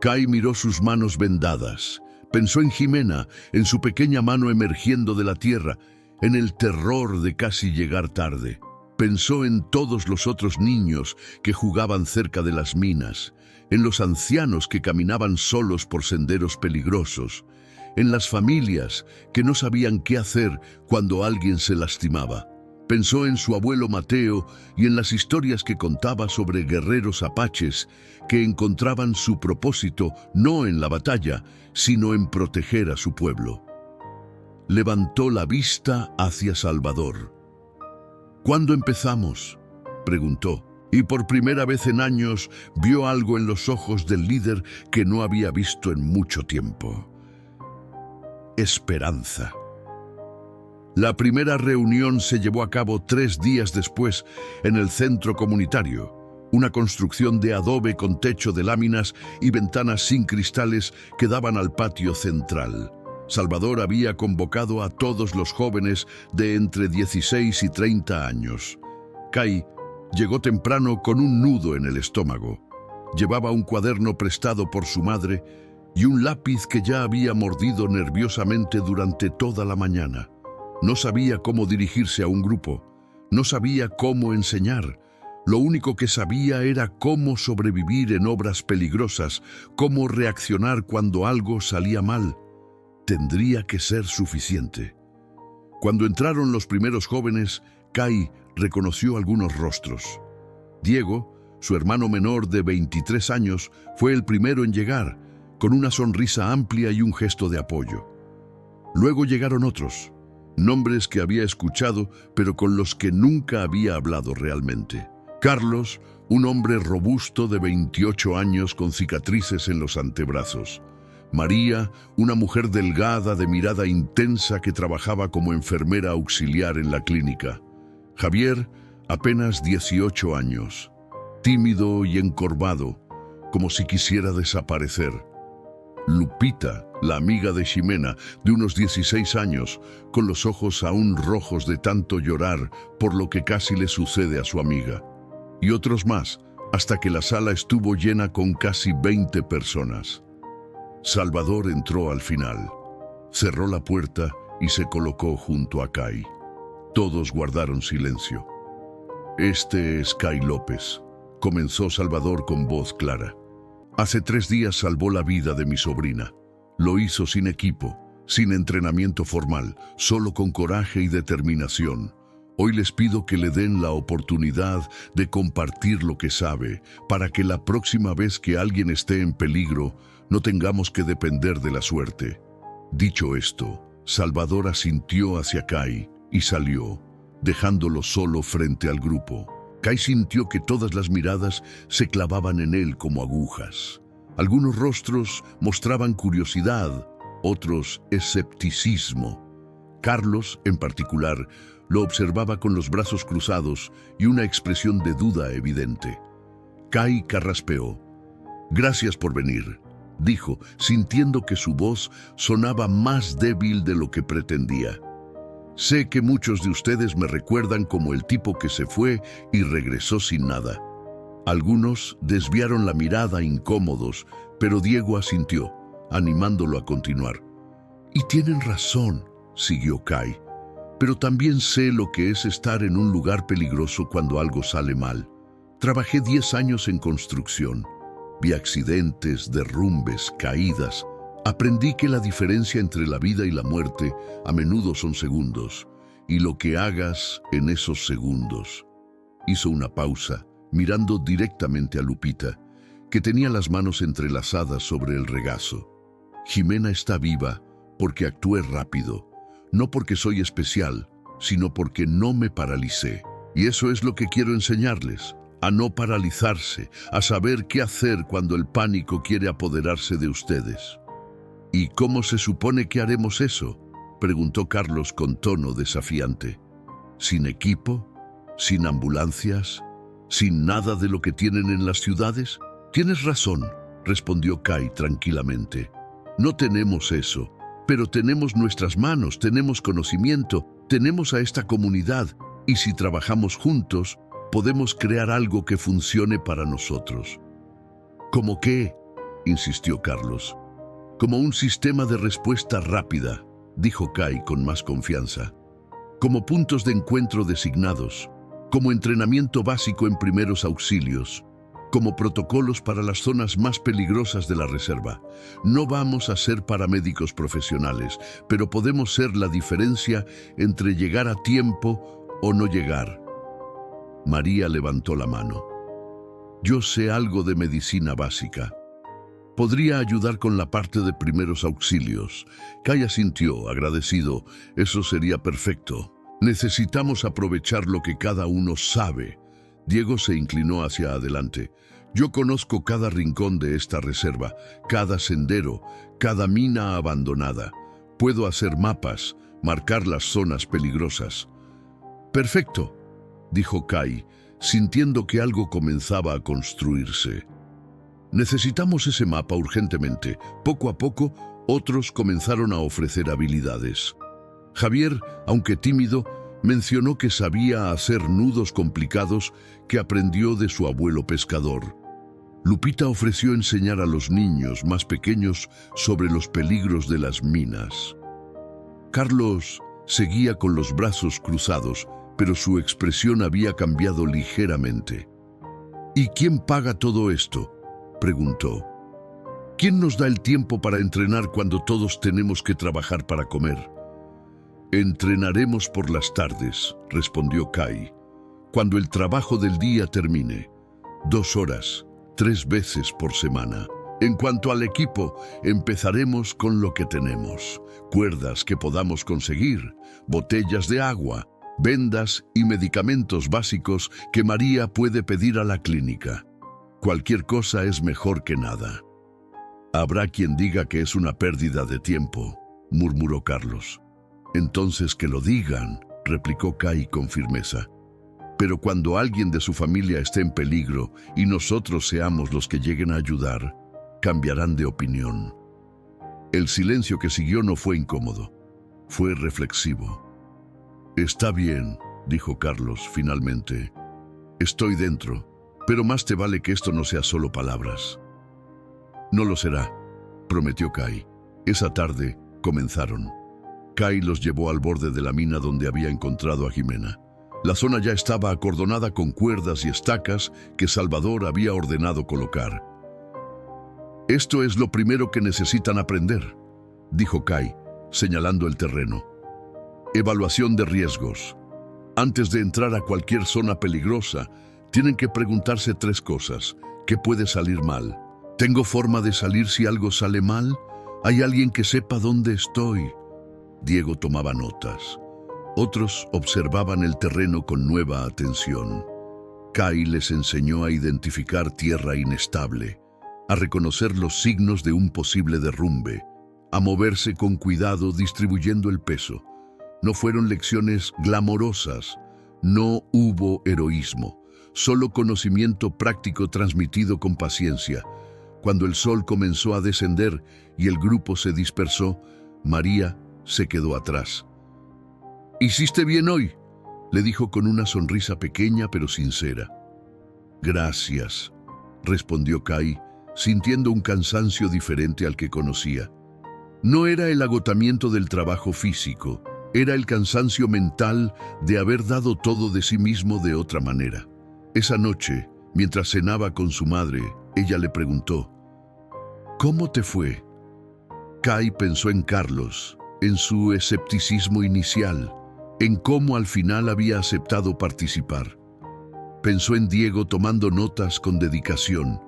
Speaker 1: Kai miró sus manos vendadas. Pensó en Jimena, en su pequeña mano emergiendo de la tierra, en el terror de casi llegar tarde. Pensó en todos los otros niños que jugaban cerca de las minas, en los ancianos que caminaban solos por senderos peligrosos, en las familias que no sabían qué hacer cuando alguien se lastimaba. Pensó en su abuelo Mateo y en las historias que contaba sobre guerreros apaches que encontraban su propósito no en la batalla, sino en proteger a su pueblo. Levantó la vista hacia Salvador. ¿Cuándo empezamos?, preguntó, y por primera vez en años vio algo en los ojos del líder que no había visto en mucho tiempo. Esperanza. La primera reunión se llevó a cabo 3 días después en el centro comunitario, una construcción de adobe con techo de láminas y ventanas sin cristales que daban al patio central. Salvador había convocado a todos los jóvenes de entre 16 y 30 años. Kai llegó temprano con un nudo en el estómago. Llevaba un cuaderno prestado por su madre y un lápiz que ya había mordido nerviosamente durante toda la mañana. No sabía cómo dirigirse a un grupo, no sabía cómo enseñar. Lo único que sabía era cómo sobrevivir en obras peligrosas, cómo reaccionar cuando algo salía mal. Tendría que ser suficiente. Cuando entraron los primeros jóvenes, Kai reconoció algunos rostros. Diego, su hermano menor de 23 años, fue el primero en llegar, con una sonrisa amplia y un gesto de apoyo. Luego llegaron otros, nombres que había escuchado, pero con los que nunca había hablado realmente. Carlos, un hombre robusto de 28 años con cicatrices en los antebrazos. María, una mujer delgada de mirada intensa que trabajaba como enfermera auxiliar en la clínica. Javier, apenas 18 años, tímido y encorvado, como si quisiera desaparecer. Lupita, la amiga de Ximena, de unos 16 años, con los ojos aún rojos de tanto llorar por lo que casi le sucede a su amiga. Y otros más, hasta que la sala estuvo llena con casi 20 personas. Salvador entró al final, cerró la puerta y se colocó junto a Kai. Todos guardaron silencio. Este es Kai López, comenzó Salvador con voz clara. Hace 3 días salvó la vida de mi sobrina. Lo hizo sin equipo, sin entrenamiento formal, solo con coraje y determinación. Hoy les pido que le den la oportunidad de compartir lo que sabe, para que la próxima vez que alguien esté en peligro, no tengamos que depender de la suerte. Dicho esto, Salvador asintió hacia Kai y salió, dejándolo solo frente al grupo. Kai sintió que todas las miradas se clavaban en él como agujas. Algunos rostros mostraban curiosidad, otros escepticismo. Carlos, en particular, lo observaba con los brazos cruzados y una expresión de duda evidente. Kai carraspeó. «Gracias por venir», dijo, sintiendo que su voz sonaba más débil de lo que pretendía. «Sé que muchos de ustedes me recuerdan como el tipo que se fue y regresó sin nada». Algunos desviaron la mirada incómodos, pero Diego asintió, animándolo a continuar. Y tienen razón, siguió Kai. Pero también sé lo que es estar en un lugar peligroso cuando algo sale mal. Trabajé 10 años en construcción. Vi accidentes, derrumbes, caídas. Aprendí que la diferencia entre la vida y la muerte a menudo son segundos, y lo que hagas en esos segundos. Hizo una pausa, mirando directamente a Lupita, que tenía las manos entrelazadas sobre el regazo. Jimena está viva porque actué rápido, no porque soy especial, sino porque no me paralicé. Y eso es lo que quiero enseñarles, a no paralizarse, a saber qué hacer cuando el pánico quiere apoderarse de ustedes. ¿Y cómo se supone que haremos eso?, preguntó Carlos con tono desafiante. ¿Sin equipo? ¿Sin ambulancias? ¿Sin nada de lo que tienen en las ciudades? Tienes razón, respondió Kai tranquilamente. No tenemos eso, pero tenemos nuestras manos, tenemos conocimiento, tenemos a esta comunidad, y si trabajamos juntos, podemos crear algo que funcione para nosotros. ¿Cómo qué?, insistió Carlos. Como un sistema de respuesta rápida, dijo Kai con más confianza. Como puntos de encuentro designados, como entrenamiento básico en primeros auxilios, como protocolos para las zonas más peligrosas de la reserva. No vamos a ser paramédicos profesionales, pero podemos ser la diferencia entre llegar a tiempo o no llegar. María levantó la mano. Yo sé algo de medicina básica. Podría ayudar con la parte de primeros auxilios. Kai asintió, agradecido. Eso sería perfecto. Necesitamos aprovechar lo que cada uno sabe. Diego se inclinó hacia adelante. Yo conozco cada rincón de esta reserva, cada sendero, cada mina abandonada. Puedo hacer mapas, marcar las zonas peligrosas. Perfecto, dijo Kai, sintiendo que algo comenzaba a construirse. Necesitamos ese mapa urgentemente. Poco a poco, otros comenzaron a ofrecer habilidades. Javier, aunque tímido, mencionó que sabía hacer nudos complicados que aprendió de su abuelo pescador. Lupita ofreció enseñar a los niños más pequeños sobre los peligros de las minas. Carlos seguía con los brazos cruzados, pero su expresión había cambiado ligeramente. ¿Y quién paga todo esto?, preguntó. ¿Quién nos da el tiempo para entrenar cuando todos tenemos que trabajar para comer? Entrenaremos por las tardes, respondió Kai. Cuando el trabajo del día termine. 2 horas, 3 veces por semana. En cuanto al equipo, empezaremos con lo que tenemos. Cuerdas que podamos conseguir, botellas de agua, vendas y medicamentos básicos que María puede pedir a la clínica. Cualquier cosa es mejor que nada. Habrá quien diga que es una pérdida de tiempo, murmuró Carlos. Entonces que lo digan, replicó Kai con firmeza. Pero cuando alguien de su familia esté en peligro y nosotros seamos los que lleguen a ayudar, cambiarán de opinión. El silencio que siguió no fue incómodo, fue reflexivo. Está bien, dijo Carlos finalmente. Estoy dentro. Pero más te vale que esto no sea solo palabras. No lo será, prometió Kai. Esa tarde comenzaron. Kai los llevó al borde de la mina donde había encontrado a Jimena. La zona ya estaba acordonada con cuerdas y estacas que Salvador había ordenado colocar. Esto es lo primero que necesitan aprender, dijo Kai, señalando el terreno. Evaluación de riesgos. Antes de entrar a cualquier zona peligrosa, tienen que preguntarse 3 cosas. ¿Qué puede salir mal? ¿Tengo forma de salir si algo sale mal? ¿Hay alguien que sepa dónde estoy? Diego tomaba notas. Otros observaban el terreno con nueva atención. Kai les enseñó a identificar tierra inestable, a reconocer los signos de un posible derrumbe, a moverse con cuidado distribuyendo el peso. No fueron lecciones glamorosas, no hubo heroísmo. Solo conocimiento práctico transmitido con paciencia. Cuando el sol comenzó a descender y el grupo se dispersó, María se quedó atrás. «¿Hiciste bien hoy?», le dijo con una sonrisa pequeña pero sincera. «Gracias», respondió Kai, sintiendo un cansancio diferente al que conocía. No era el agotamiento del trabajo físico, era el cansancio mental de haber dado todo de sí mismo de otra manera. Esa noche, mientras cenaba con su madre, ella le preguntó: ¿cómo te fue? Kai pensó en Carlos, en su escepticismo inicial, en cómo al final había aceptado participar. Pensó en Diego tomando notas con dedicación,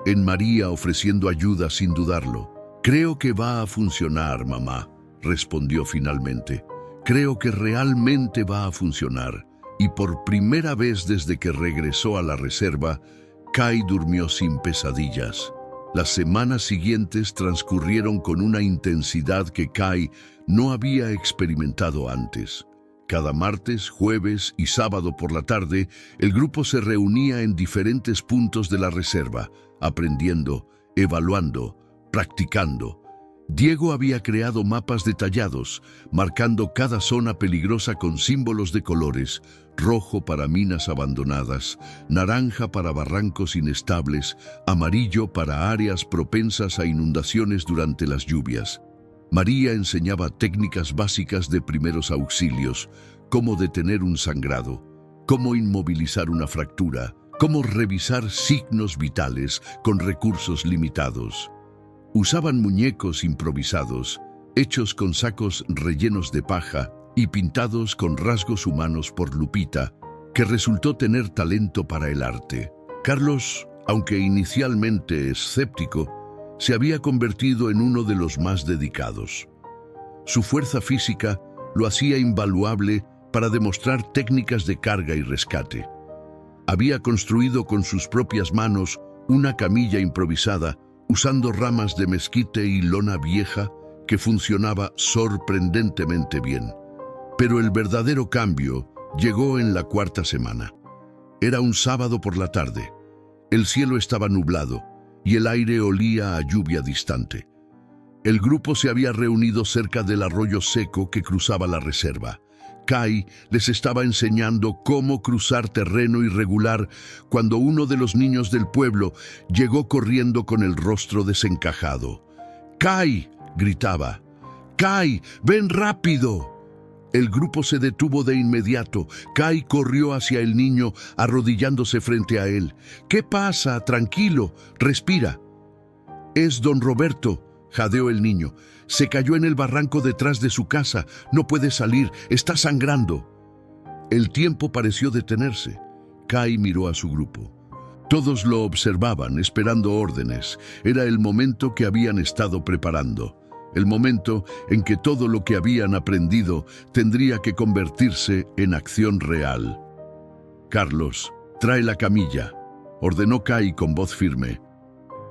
Speaker 1: en María ofreciendo ayuda sin dudarlo. «Creo que va a funcionar, mamá», respondió finalmente. «Creo que realmente va a funcionar». Y por primera vez desde que regresó a la reserva, Kai durmió sin pesadillas. Las semanas siguientes transcurrieron con una intensidad que Kai no había experimentado antes. Cada martes, jueves y sábado por la tarde, el grupo se reunía en diferentes puntos de la reserva, aprendiendo, evaluando, practicando. Diego había creado mapas detallados, marcando cada zona peligrosa con símbolos de colores: rojo para minas abandonadas, naranja para barrancos inestables, amarillo para áreas propensas a inundaciones durante las lluvias. María enseñaba técnicas básicas de primeros auxilios: cómo detener un sangrado, cómo inmovilizar una fractura, cómo revisar signos vitales con recursos limitados. Usaban muñecos improvisados, hechos con sacos rellenos de paja y pintados con rasgos humanos por Lupita, que resultó tener talento para el arte. Carlos, aunque inicialmente escéptico, se había convertido en uno de los más dedicados. Su fuerza física lo hacía invaluable para demostrar técnicas de carga y rescate. Había construido con sus propias manos una camilla improvisada usando ramas de mezquite y lona vieja que funcionaba sorprendentemente bien. Pero el verdadero cambio llegó en la cuarta semana. Era un sábado por la tarde. El cielo estaba nublado y el aire olía a lluvia distante. El grupo se había reunido cerca del arroyo seco que cruzaba la reserva. Kai les estaba enseñando cómo cruzar terreno irregular cuando uno de los niños del pueblo llegó corriendo con el rostro desencajado. «¡Kai!», gritaba. «¡Kai, ven rápido!». El grupo se detuvo de inmediato. Kai corrió hacia el niño, arrodillándose frente a él. «¿Qué pasa? Tranquilo, respira». «Es don Roberto», jadeó el niño. «Se cayó en el barranco detrás de su casa. No puede salir. Está sangrando». El tiempo pareció detenerse. Kai miró a su grupo. Todos lo observaban, esperando órdenes. Era el momento que habían estado preparando. El momento en que todo lo que habían aprendido tendría que convertirse en acción real. «Carlos, trae la camilla», ordenó Kai con voz firme.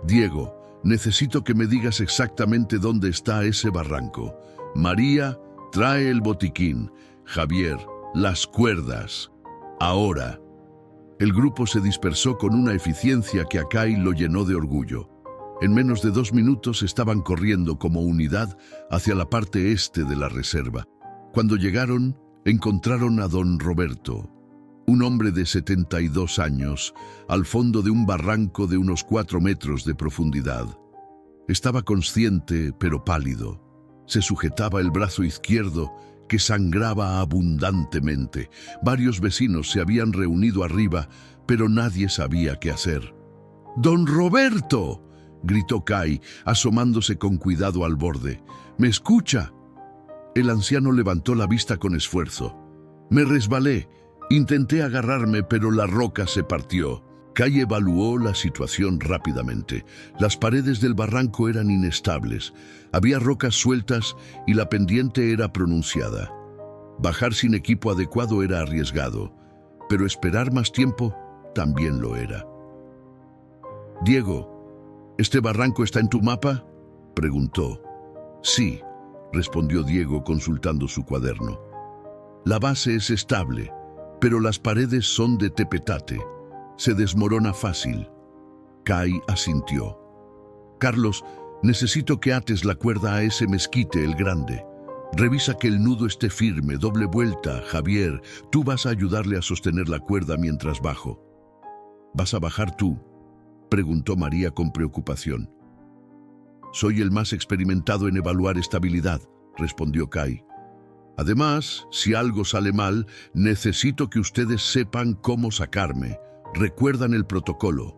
Speaker 1: «Diego, necesito que me digas exactamente dónde está ese barranco. María, trae el botiquín. Javier, las cuerdas. Ahora». El grupo se dispersó con una eficiencia que a Kai lo llenó de orgullo. En menos de 2 minutos estaban corriendo como unidad hacia la parte este de la reserva. Cuando llegaron, encontraron a don Roberto, un hombre de 72 años, al fondo de un barranco de unos 4 metros de profundidad. Estaba consciente, pero pálido. Se sujetaba el brazo izquierdo, que sangraba abundantemente. Varios vecinos se habían reunido arriba, pero nadie sabía qué hacer. «¡Don Roberto!», gritó Kai, asomándose con cuidado al borde. «¿Me escucha?». El anciano levantó la vista con esfuerzo. «Me resbalé. Intenté agarrarme, pero la roca se partió». Kai evaluó la situación rápidamente. Las paredes del barranco eran inestables. Había rocas sueltas y la pendiente era pronunciada. Bajar sin equipo adecuado era arriesgado, pero esperar más tiempo también lo era. «Diego, ¿este barranco está en tu mapa?», preguntó. «Sí», respondió Diego consultando su cuaderno. «La base es estable, pero las paredes son de tepetate. Se desmorona fácil». Kai asintió. «Carlos, necesito que ates la cuerda a ese mezquite, el grande. Revisa que el nudo esté firme, doble vuelta. Javier, tú vas a ayudarle a sostener la cuerda mientras bajo». «¿Vas a bajar tú?», preguntó María con preocupación. Soy el más experimentado en evaluar estabilidad, respondió Kai. Además, si algo sale mal, necesito que ustedes sepan cómo sacarme. ¿Recuerdan el protocolo?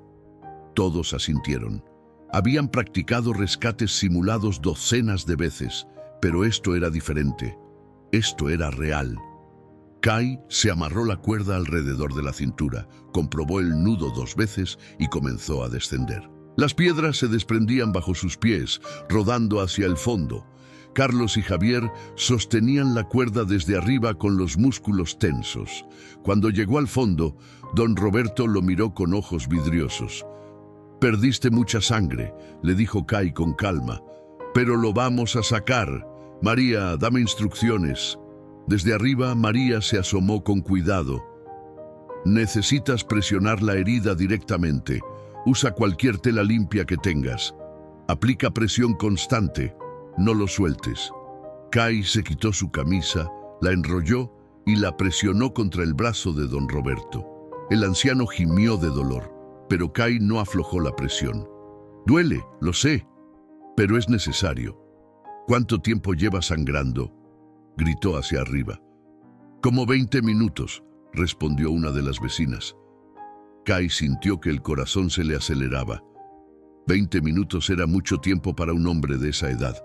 Speaker 1: Todos asintieron. Habían practicado rescates simulados docenas de veces, pero esto era diferente. Esto era real. Kai se amarró la cuerda alrededor de la cintura, comprobó el nudo 2 veces y comenzó a descender. Las piedras se desprendían bajo sus pies, rodando hacia el fondo. Carlos y Javier sostenían la cuerda desde arriba con los músculos tensos. Cuando llegó al fondo, don Roberto lo miró con ojos vidriosos. «Perdiste mucha sangre», le dijo Kai con calma, «pero lo vamos a sacar. María, dame instrucciones». Desde arriba, María se asomó con cuidado. «Necesitas presionar la herida directamente. Usa cualquier tela limpia que tengas. Aplica presión constante. No lo sueltes». Kai se quitó su camisa, la enrolló y la presionó contra el brazo de don Roberto. El anciano gimió de dolor, pero Kai no aflojó la presión. «Duele, lo sé, pero es necesario». «¿Cuánto tiempo lleva sangrando?», gritó hacia arriba. «Como 20 minutos», respondió una de las vecinas. Kai sintió que el corazón se le aceleraba. 20 minutos era mucho tiempo para un hombre de esa edad.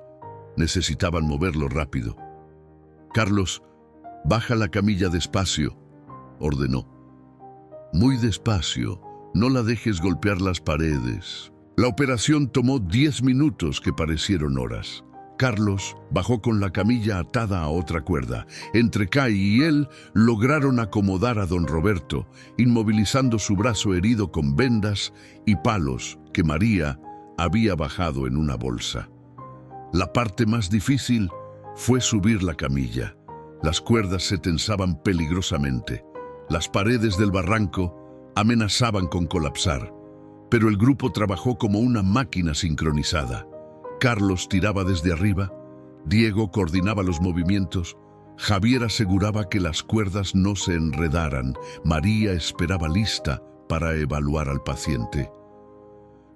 Speaker 1: Necesitaban moverlo rápido. «Carlos, baja la camilla despacio», ordenó. «Muy despacio, no la dejes golpear las paredes». La operación tomó 10 minutos que parecieron horas. Carlos bajó con la camilla atada a otra cuerda. Entre Kai y él lograron acomodar a don Roberto, inmovilizando su brazo herido con vendas y palos que María había bajado en una bolsa. La parte más difícil fue subir la camilla. Las cuerdas se tensaban peligrosamente. Las paredes del barranco amenazaban con colapsar, pero el grupo trabajó como una máquina sincronizada. Carlos tiraba desde arriba, Diego coordinaba los movimientos, Javier aseguraba que las cuerdas no se enredaran, María esperaba lista para evaluar al paciente.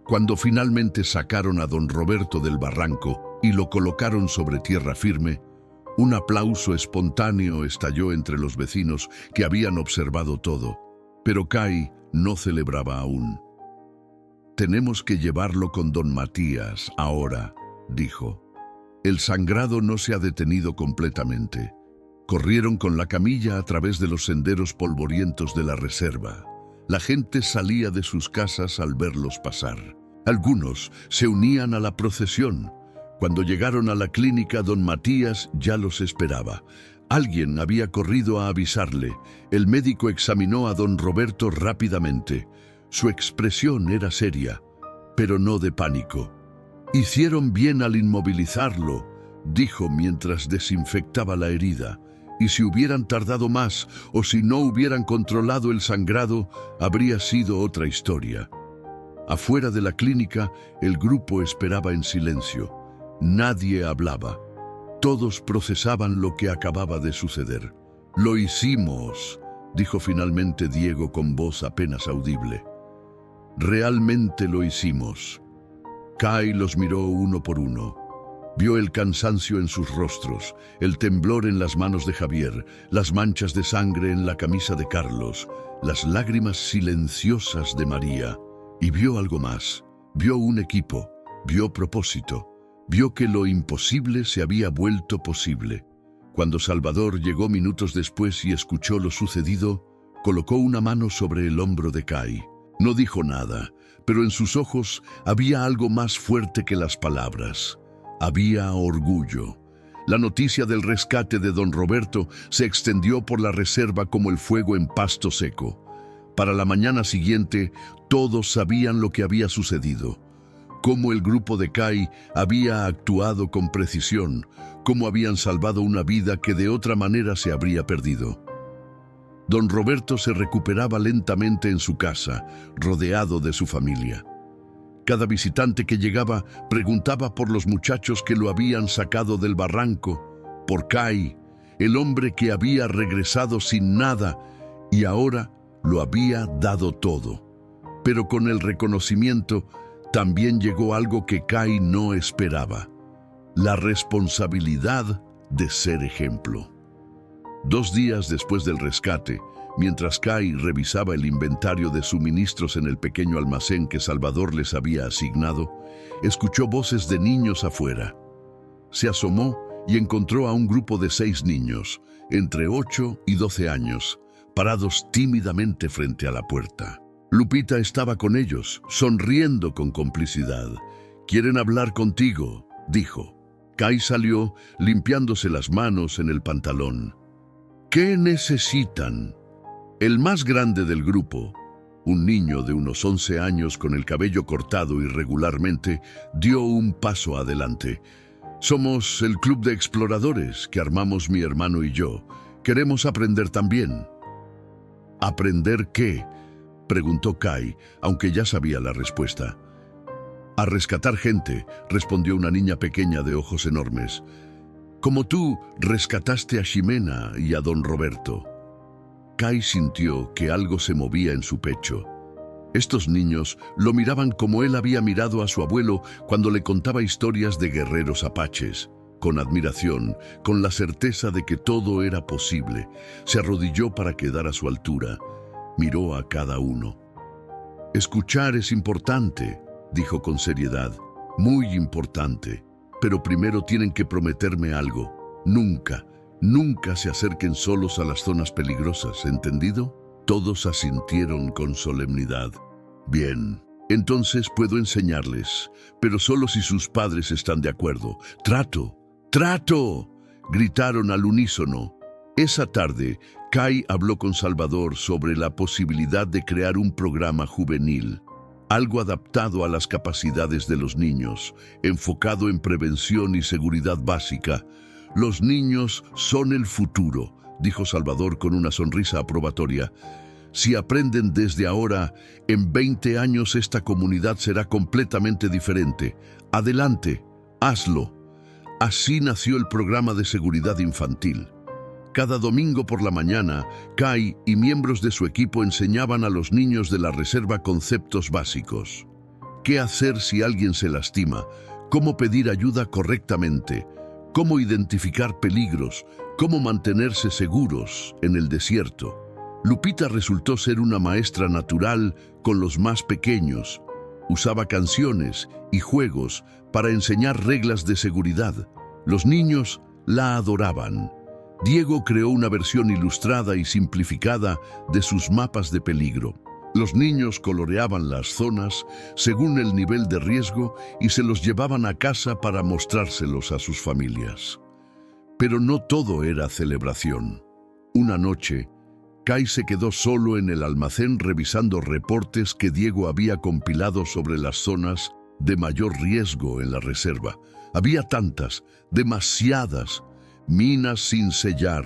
Speaker 1: Cuando finalmente sacaron a don Roberto del barranco y lo colocaron sobre tierra firme, un aplauso espontáneo estalló entre los vecinos que habían observado todo, pero Kai no celebraba aún. «Tenemos que llevarlo con don Matías ahora», dijo. «El sangrado no se ha detenido completamente». Corrieron con la camilla a través de los senderos polvorientos de la reserva. La gente salía de sus casas al verlos pasar. Algunos se unían a la procesión. Cuando llegaron a la clínica, don Matías ya los esperaba. Alguien había corrido a avisarle. El médico examinó a don Roberto rápidamente. Su expresión era seria, pero no de pánico. «Hicieron bien al inmovilizarlo», dijo mientras desinfectaba la herida. «Y si hubieran tardado más o si no hubieran controlado el sangrado, habría sido otra historia». Afuera de la clínica, el grupo esperaba en silencio. Nadie hablaba. Todos procesaban lo que acababa de suceder. «Lo hicimos», dijo finalmente Diego con voz apenas audible. «Realmente lo hicimos». Kai los miró uno por uno. Vio el cansancio en sus rostros, el temblor en las manos de Javier, las manchas de sangre en la camisa de Carlos, las lágrimas silenciosas de María. Y vio algo más. Vio un equipo, vio propósito, vio que lo imposible se había vuelto posible. Cuando Salvador llegó minutos después y escuchó lo sucedido, colocó una mano sobre el hombro de Kai. No dijo nada, pero en sus ojos había algo más fuerte que las palabras. Había orgullo. La noticia del rescate de don Roberto se extendió por la reserva como el fuego en pasto seco. Para la mañana siguiente, todos sabían lo que había sucedido. Cómo el grupo de Kai había actuado con precisión, cómo habían salvado una vida que de otra manera se habría perdido. Don Roberto se recuperaba lentamente en su casa, rodeado de su familia. Cada visitante que llegaba preguntaba por los muchachos que lo habían sacado del barranco, por Kai, el hombre que había regresado sin nada y ahora lo había dado todo. Pero con el reconocimiento también llegó algo que Kai no esperaba: la responsabilidad de ser ejemplo. 2 días después del rescate, mientras Kai revisaba el inventario de suministros en el pequeño almacén que Salvador les había asignado, escuchó voces de niños afuera. Se asomó y encontró a un grupo de 6 niños, entre 8 y 12 años, parados tímidamente frente a la puerta. Lupita estaba con ellos, sonriendo con complicidad. «Quieren hablar contigo», dijo. Kai salió, limpiándose las manos en el pantalón. «¿Qué necesitan?». El más grande del grupo, un niño de unos 11 años con el cabello cortado irregularmente, dio un paso adelante. «Somos el club de exploradores que armamos mi hermano y yo. Queremos aprender también». «¿Aprender qué?», preguntó Kai, aunque ya sabía la respuesta. «A rescatar gente», respondió una niña pequeña de ojos enormes. «Como tú rescataste a Ximena y a don Roberto». Kai sintió que algo se movía en su pecho. Estos niños lo miraban como él había mirado a su abuelo cuando le contaba historias de guerreros apaches. Con admiración, con la certeza de que todo era posible, se arrodilló para quedar a su altura. Miró a cada uno. «Escuchar es importante», dijo con seriedad. «Muy importante. Pero primero tienen que prometerme algo. Nunca se acerquen solos a las zonas peligrosas, ¿entendido?». Todos asintieron con solemnidad. «Bien, entonces puedo enseñarles, pero solo si sus padres están de acuerdo». «¡Trato! ¡Trato!», gritaron al unísono. Esa tarde, Kai habló con Salvador sobre la posibilidad de crear un programa juvenil, algo adaptado a las capacidades de los niños, enfocado en prevención y seguridad básica. «Los niños son el futuro», dijo Salvador con una sonrisa aprobatoria. «Si aprenden desde ahora, en 20 años esta comunidad será completamente diferente. Adelante, hazlo». Así nació el programa de seguridad infantil. Cada domingo por la mañana, Kai y miembros de su equipo enseñaban a los niños de la reserva conceptos básicos. ¿Qué hacer si alguien se lastima? ¿Cómo pedir ayuda correctamente? ¿Cómo identificar peligros? ¿Cómo mantenerse seguros en el desierto? Lupita resultó ser una maestra natural con los más pequeños. Usaba canciones y juegos para enseñar reglas de seguridad. Los niños la adoraban. Diego creó una versión ilustrada y simplificada de sus mapas de peligro. Los niños coloreaban las zonas según el nivel de riesgo y se los llevaban a casa para mostrárselos a sus familias. Pero no todo era celebración. Una noche, Kai se quedó solo en el almacén revisando reportes que Diego había compilado sobre las zonas de mayor riesgo en la reserva. Había tantas, demasiadas: minas sin sellar,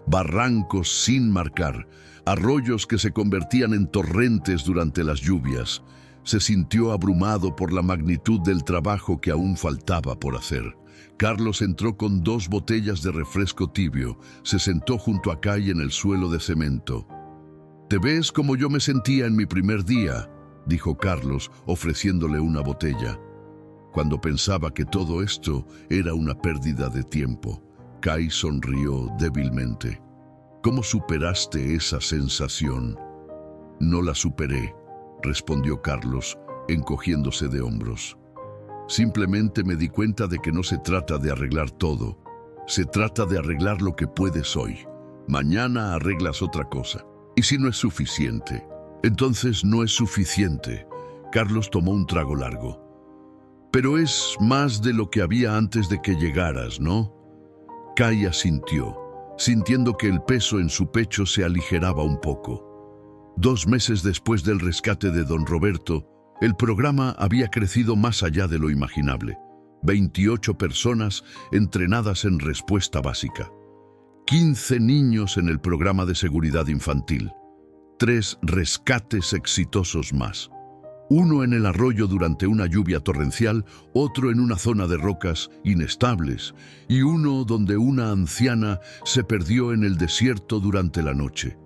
Speaker 1: barrancos sin marcar, arroyos que se convertían en torrentes durante las lluvias. Se sintió abrumado por la magnitud del trabajo que aún faltaba por hacer. Carlos entró con 2 botellas de refresco tibio. Se sentó junto a Kai en el suelo de cemento. «¿Te ves como yo me sentía en mi primer día?», dijo Carlos, ofreciéndole una botella. Cuando pensaba que todo esto era una pérdida de tiempo, Kai sonrió débilmente. «¿Cómo superaste esa sensación?». «No la superé», respondió Carlos, encogiéndose de hombros. «Simplemente me di cuenta de que no se trata de arreglar todo. Se trata de arreglar lo que puedes hoy. Mañana arreglas otra cosa. ¿Y si no es suficiente?». «Entonces no es suficiente». Carlos tomó un trago largo. «Pero es más de lo que había antes de que llegaras, ¿no?». Kai asintió, sintiendo que el peso en su pecho se aligeraba un poco. 2 meses después del rescate de don Roberto, el programa había crecido más allá de lo imaginable. 28 personas entrenadas en respuesta básica. 15 niños en el programa de seguridad infantil. 3 rescates exitosos más. 1 en el arroyo durante una lluvia torrencial, otro en una zona de rocas inestables y 1 donde una anciana se perdió en el desierto durante la noche.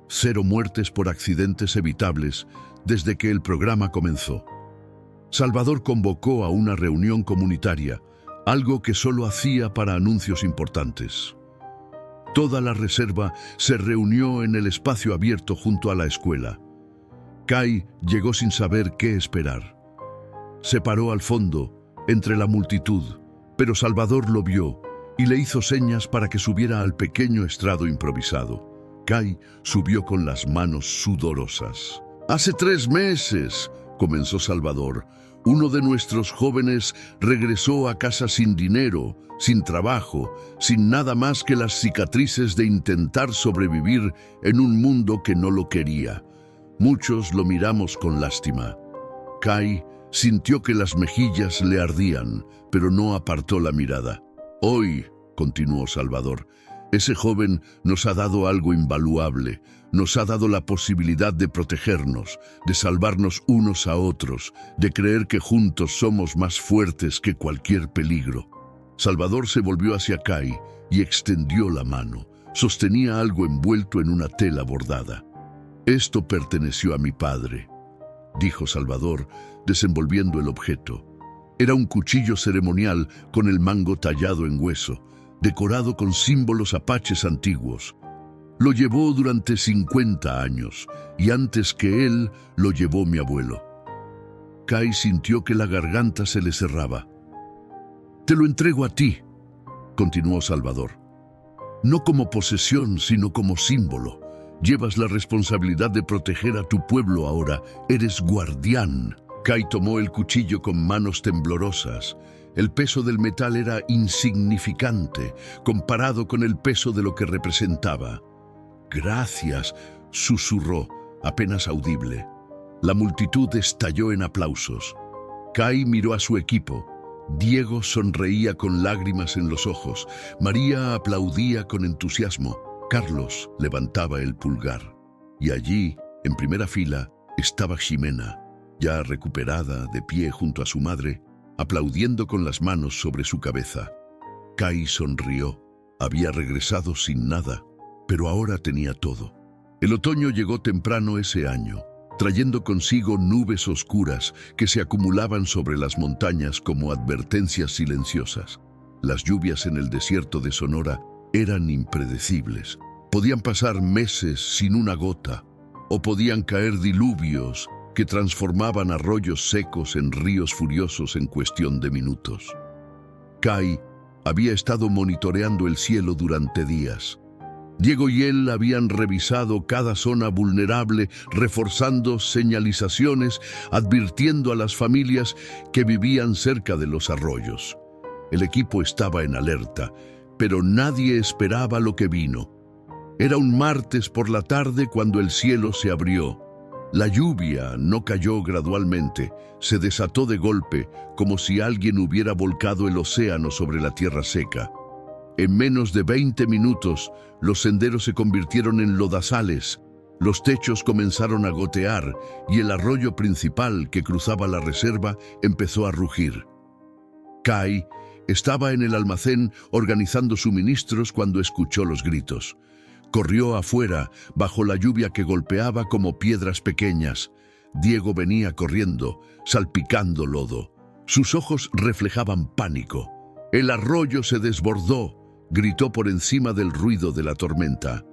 Speaker 1: 0 muertes por accidentes evitables desde que el programa comenzó. Salvador convocó a una reunión comunitaria, algo que solo hacía para anuncios importantes. Toda la reserva se reunió en el espacio abierto junto a la escuela. Kai llegó sin saber qué esperar. Se paró al fondo, entre la multitud, pero Salvador lo vio y le hizo señas para que subiera al pequeño estrado improvisado. Kai subió con las manos sudorosas. «Hace 3 meses», comenzó Salvador, «uno de nuestros jóvenes regresó a casa sin dinero, sin trabajo, sin nada más que las cicatrices de intentar sobrevivir en un mundo que no lo quería. Muchos lo miramos con lástima». Kai sintió que las mejillas le ardían, pero no apartó la mirada. «Hoy», continuó Salvador, «ese joven nos ha dado algo invaluable, nos ha dado la posibilidad de protegernos, de salvarnos unos a otros, de creer que juntos somos más fuertes que cualquier peligro». Salvador se volvió hacia Kai y extendió la mano. Sostenía algo envuelto en una tela bordada. «Esto perteneció a mi padre», dijo Salvador, desenvolviendo el objeto. Era un cuchillo ceremonial con el mango tallado en hueso, decorado con símbolos apaches antiguos. Lo llevó durante 50 años, y antes que él, lo llevó mi abuelo. Kai sintió que la garganta se le cerraba. «Te lo entrego a ti», continuó Salvador. «No como posesión, sino como símbolo. Llevas la responsabilidad de proteger a tu pueblo ahora. Eres guardián». Kai tomó el cuchillo con manos temblorosas. El peso del metal era insignificante comparado con el peso de lo que representaba. «Gracias», susurró, apenas audible. La multitud estalló en aplausos. Kai miró a su equipo. Diego sonreía con lágrimas en los ojos. María aplaudía con entusiasmo. Carlos levantaba el pulgar. Y allí, en primera fila, estaba Ximena, ya recuperada, de pie junto a su madre, aplaudiendo con las manos sobre su cabeza. Kai sonrió. Había regresado sin nada, pero ahora tenía todo. El otoño llegó temprano ese año, trayendo consigo nubes oscuras que se acumulaban sobre las montañas como advertencias silenciosas. Las lluvias en el desierto de Sonora eran impredecibles. Podían pasar meses sin una gota, o podían caer diluvios que transformaban arroyos secos en ríos furiosos en cuestión de minutos. Kai había estado monitoreando el cielo durante días. Diego y él habían revisado cada zona vulnerable, reforzando señalizaciones, advirtiendo a las familias que vivían cerca de los arroyos. El equipo estaba en alerta, pero nadie esperaba lo que vino. Era un martes por la tarde cuando el cielo se abrió. La lluvia no cayó gradualmente, se desató de golpe, como si alguien hubiera volcado el océano sobre la tierra seca. En menos de 20 minutos, los senderos se convirtieron en lodazales, los techos comenzaron a gotear y el arroyo principal que cruzaba la reserva empezó a rugir. Kai estaba en el almacén organizando suministros cuando escuchó los gritos. Corrió afuera, bajo la lluvia que golpeaba como piedras pequeñas. Diego venía corriendo, salpicando lodo. Sus ojos reflejaban pánico. «El arroyo se desbordó», gritó por encima del ruido de la tormenta.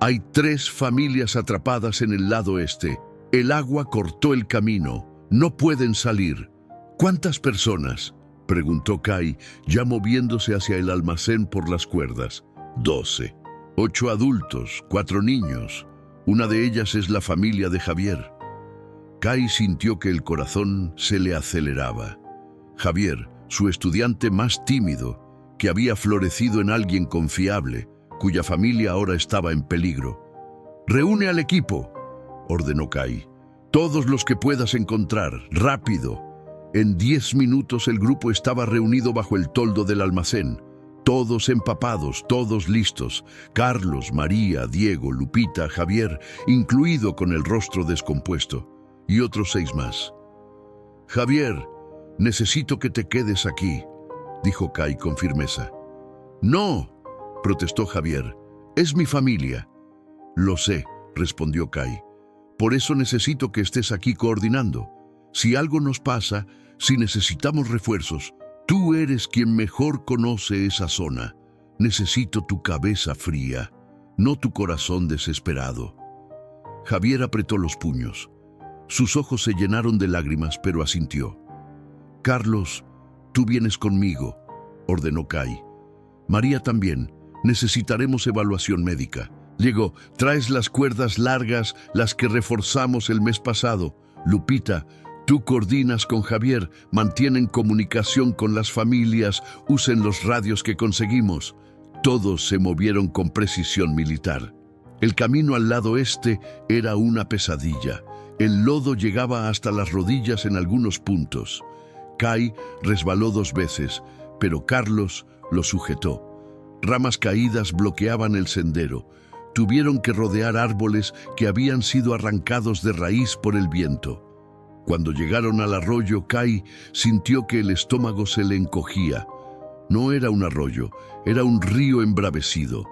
Speaker 1: «Hay 3 familias atrapadas en el lado este. El agua cortó el camino. No pueden salir». «¿Cuántas personas?», preguntó Kai, ya moviéndose hacia el almacén por las cuerdas. 12. 8 adultos, 4 niños. Una de ellas es la familia de Javier. Kai sintió que el corazón se le aceleraba. Javier, su estudiante más tímido, que había florecido en alguien confiable, cuya familia ahora estaba en peligro. «Reúne al equipo», ordenó Kai. «Todos los que puedas encontrar, rápido». En 10 minutos el grupo estaba reunido bajo el toldo del almacén. Todos empapados, todos listos. Carlos, María, Diego, Lupita, Javier, incluido con el rostro descompuesto. Y otros 6 más. «Javier, necesito que te quedes aquí», dijo Kai con firmeza. «No», protestó Javier. «Es mi familia». «Lo sé», respondió Kai. «Por eso necesito que estés aquí coordinando. Si algo nos pasa, si necesitamos refuerzos, tú eres quien mejor conoce esa zona. Necesito tu cabeza fría, no tu corazón desesperado. Javier apretó los puños. Sus ojos se llenaron de lágrimas, pero asintió. Carlos, tú vienes conmigo, ordenó Kai. María también. Necesitaremos evaluación médica. Diego, traes las cuerdas largas, las que reforzamos el mes pasado. Lupita, tú coordinas con Javier, mantienen comunicación con las familias, usen los radios que conseguimos. Todos se movieron con precisión militar. El camino al lado este era una pesadilla. El lodo llegaba hasta las rodillas en algunos puntos. Kai resbaló 2 veces, pero Carlos lo sujetó. Ramas caídas bloqueaban el sendero. Tuvieron que rodear árboles que habían sido arrancados de raíz por el viento. Cuando llegaron al arroyo, Kai sintió que el estómago se le encogía. No era un arroyo, era un río embravecido.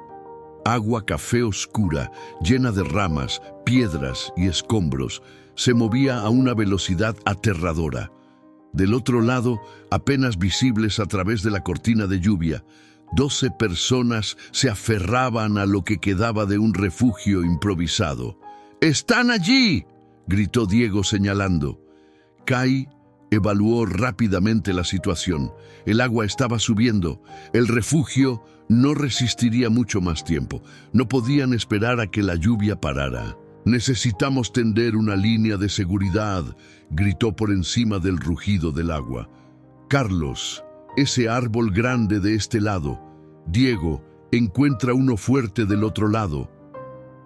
Speaker 1: Agua café oscura, llena de ramas, piedras y escombros, se movía a una velocidad aterradora. Del otro lado, apenas visibles a través de la cortina de lluvia, 12 personas se aferraban a lo que quedaba de un refugio improvisado. ¡Están allí!, gritó Diego señalando. Kai evaluó rápidamente la situación. El agua estaba subiendo. El refugio no resistiría mucho más tiempo. No podían esperar a que la lluvia parara. «Necesitamos tender una línea de seguridad», gritó por encima del rugido del agua. «Carlos, ese árbol grande de este lado. Diego, encuentra uno fuerte del otro lado».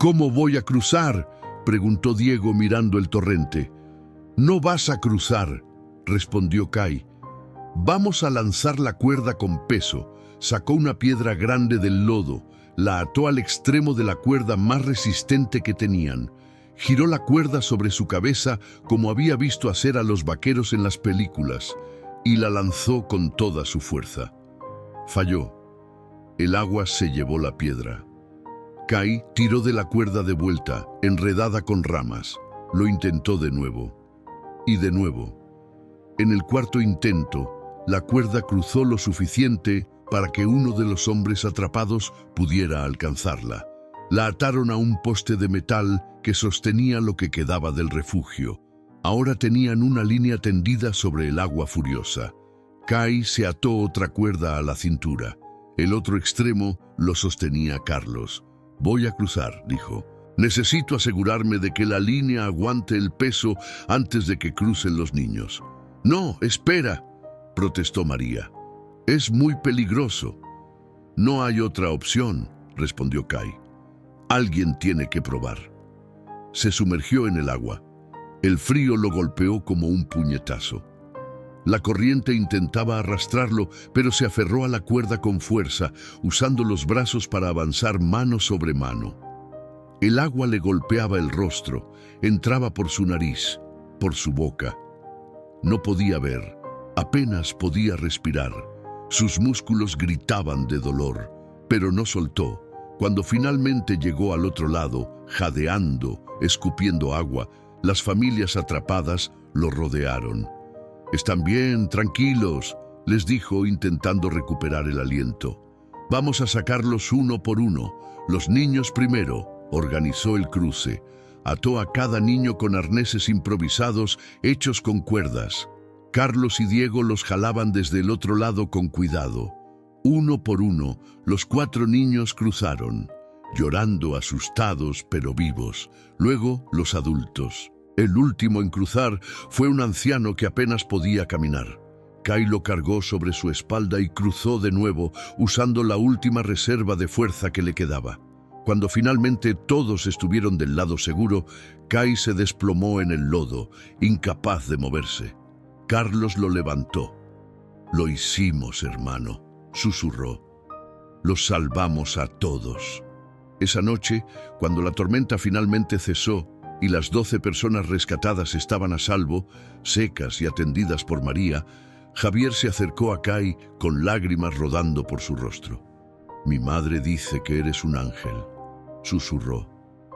Speaker 1: «¿Cómo voy a cruzar?», preguntó Diego mirando el torrente. «No vas a cruzar», respondió Kai. «Vamos a lanzar la cuerda con peso». Sacó una piedra grande del lodo, la ató al extremo de la cuerda más resistente que tenían. Giró la cuerda sobre su cabeza como había visto hacer a los vaqueros en las películas y la lanzó con toda su fuerza. Falló. El agua se llevó la piedra. Kai tiró de la cuerda de vuelta, enredada con ramas. Lo intentó de nuevo. Y de nuevo. En el cuarto intento, la cuerda cruzó lo suficiente para que uno de los hombres atrapados pudiera alcanzarla. La ataron a un poste de metal que sostenía lo que quedaba del refugio. Ahora tenían una línea tendida sobre el agua furiosa. Kai se ató otra cuerda a la cintura. El otro extremo lo sostenía Carlos. «Voy a cruzar», dijo. «Necesito asegurarme de que la línea aguante el peso antes de que crucen los niños». «No, espera», protestó María. «Es muy peligroso». «No hay otra opción», respondió Kai. «Alguien tiene que probar». Se sumergió en el agua. El frío lo golpeó como un puñetazo. La corriente intentaba arrastrarlo, pero se aferró a la cuerda con fuerza, usando los brazos para avanzar mano sobre mano. El agua le golpeaba el rostro, entraba por su nariz, por su boca. No podía ver, apenas podía respirar. Sus músculos gritaban de dolor, pero no soltó. Cuando finalmente llegó al otro lado, jadeando, escupiendo agua, las familias atrapadas lo rodearon. «Están bien, tranquilos», les dijo intentando recuperar el aliento. «Vamos a sacarlos uno por uno. Los niños primero», organizó el cruce. Ató a cada niño con arneses improvisados hechos con cuerdas. Carlos y Diego los jalaban desde el otro lado con cuidado. Uno por uno, los 4 niños cruzaron, llorando asustados pero vivos. Luego, los adultos. El último en cruzar fue un anciano que apenas podía caminar. Kai lo cargó sobre su espalda y cruzó de nuevo, usando la última reserva de fuerza que le quedaba. Cuando finalmente todos estuvieron del lado seguro, Kai se desplomó en el lodo, incapaz de moverse. Carlos lo levantó. «Lo hicimos, hermano», susurró. «Los salvamos a todos». Esa noche, cuando la tormenta finalmente cesó y las 12 personas rescatadas estaban a salvo, secas y atendidas por María, Javier se acercó a Kai con lágrimas rodando por su rostro. «Mi madre dice que eres un ángel», susurró.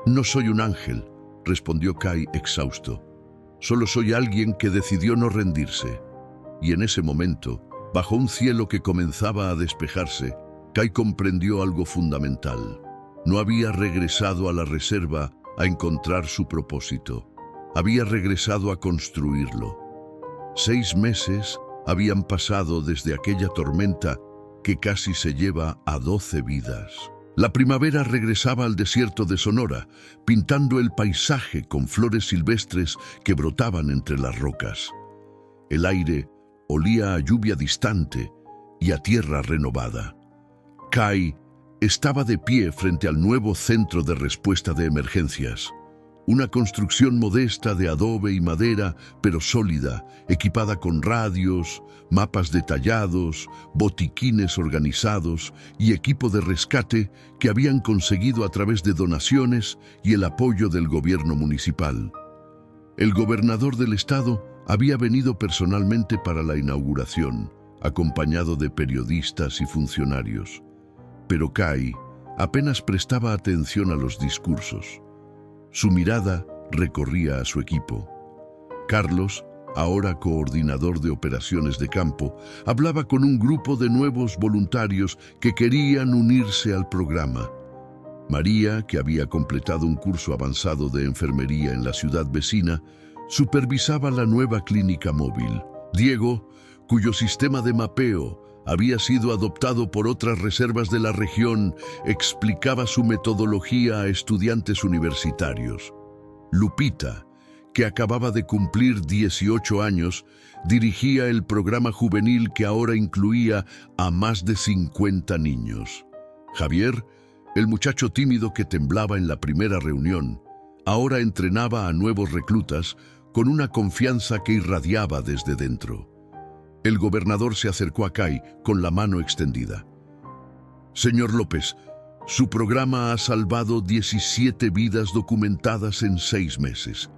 Speaker 1: «No soy un ángel», respondió Kai exhausto. Solo soy alguien que decidió no rendirse. Y en ese momento, bajo un cielo que comenzaba a despejarse, Kai comprendió algo fundamental. No había regresado a la reserva a encontrar su propósito. Había regresado a construirlo. 6 meses habían pasado desde aquella tormenta que casi se lleva a 12 vidas. La primavera regresaba al desierto de Sonora, pintando el paisaje con flores silvestres que brotaban entre las rocas. El aire olía a lluvia distante y a tierra renovada. Kai estaba de pie frente al nuevo centro de respuesta de emergencias. Una construcción modesta de adobe y madera, pero sólida, equipada con radios, mapas detallados, botiquines organizados y equipo de rescate que habían conseguido a través de donaciones y el apoyo del gobierno municipal. El gobernador del estado había venido personalmente para la inauguración, acompañado de periodistas y funcionarios. Pero Kai apenas prestaba atención a los discursos. Su mirada recorría a su equipo. Carlos, ahora coordinador de operaciones de campo, hablaba con un grupo de nuevos voluntarios que querían unirse al programa. María, que había completado un curso avanzado de enfermería en la ciudad vecina, supervisaba la nueva clínica móvil. Diego, cuyo sistema de mapeo había sido adoptado por otras reservas de la región, explicaba su metodología a estudiantes universitarios. Lupita, que acababa de cumplir 18 años, dirigía el programa juvenil que ahora incluía a más de 50 niños. Javier, el muchacho tímido que temblaba en la primera reunión, ahora entrenaba a nuevos reclutas con una confianza que irradiaba desde dentro. El gobernador se acercó a Kai con la mano extendida. Señor López, su programa ha salvado 17 vidas documentadas en 6 meses.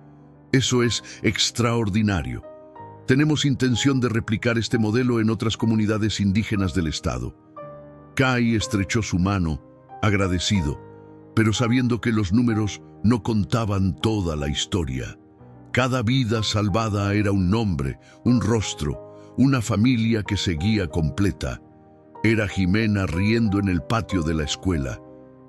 Speaker 1: Eso es extraordinario. Tenemos intención de replicar este modelo en otras comunidades indígenas del estado. Kai estrechó su mano, agradecido, pero sabiendo que los números no contaban toda la historia. Cada vida salvada era un nombre, un rostro, una familia que seguía completa. Era Jimena riendo en el patio de la escuela.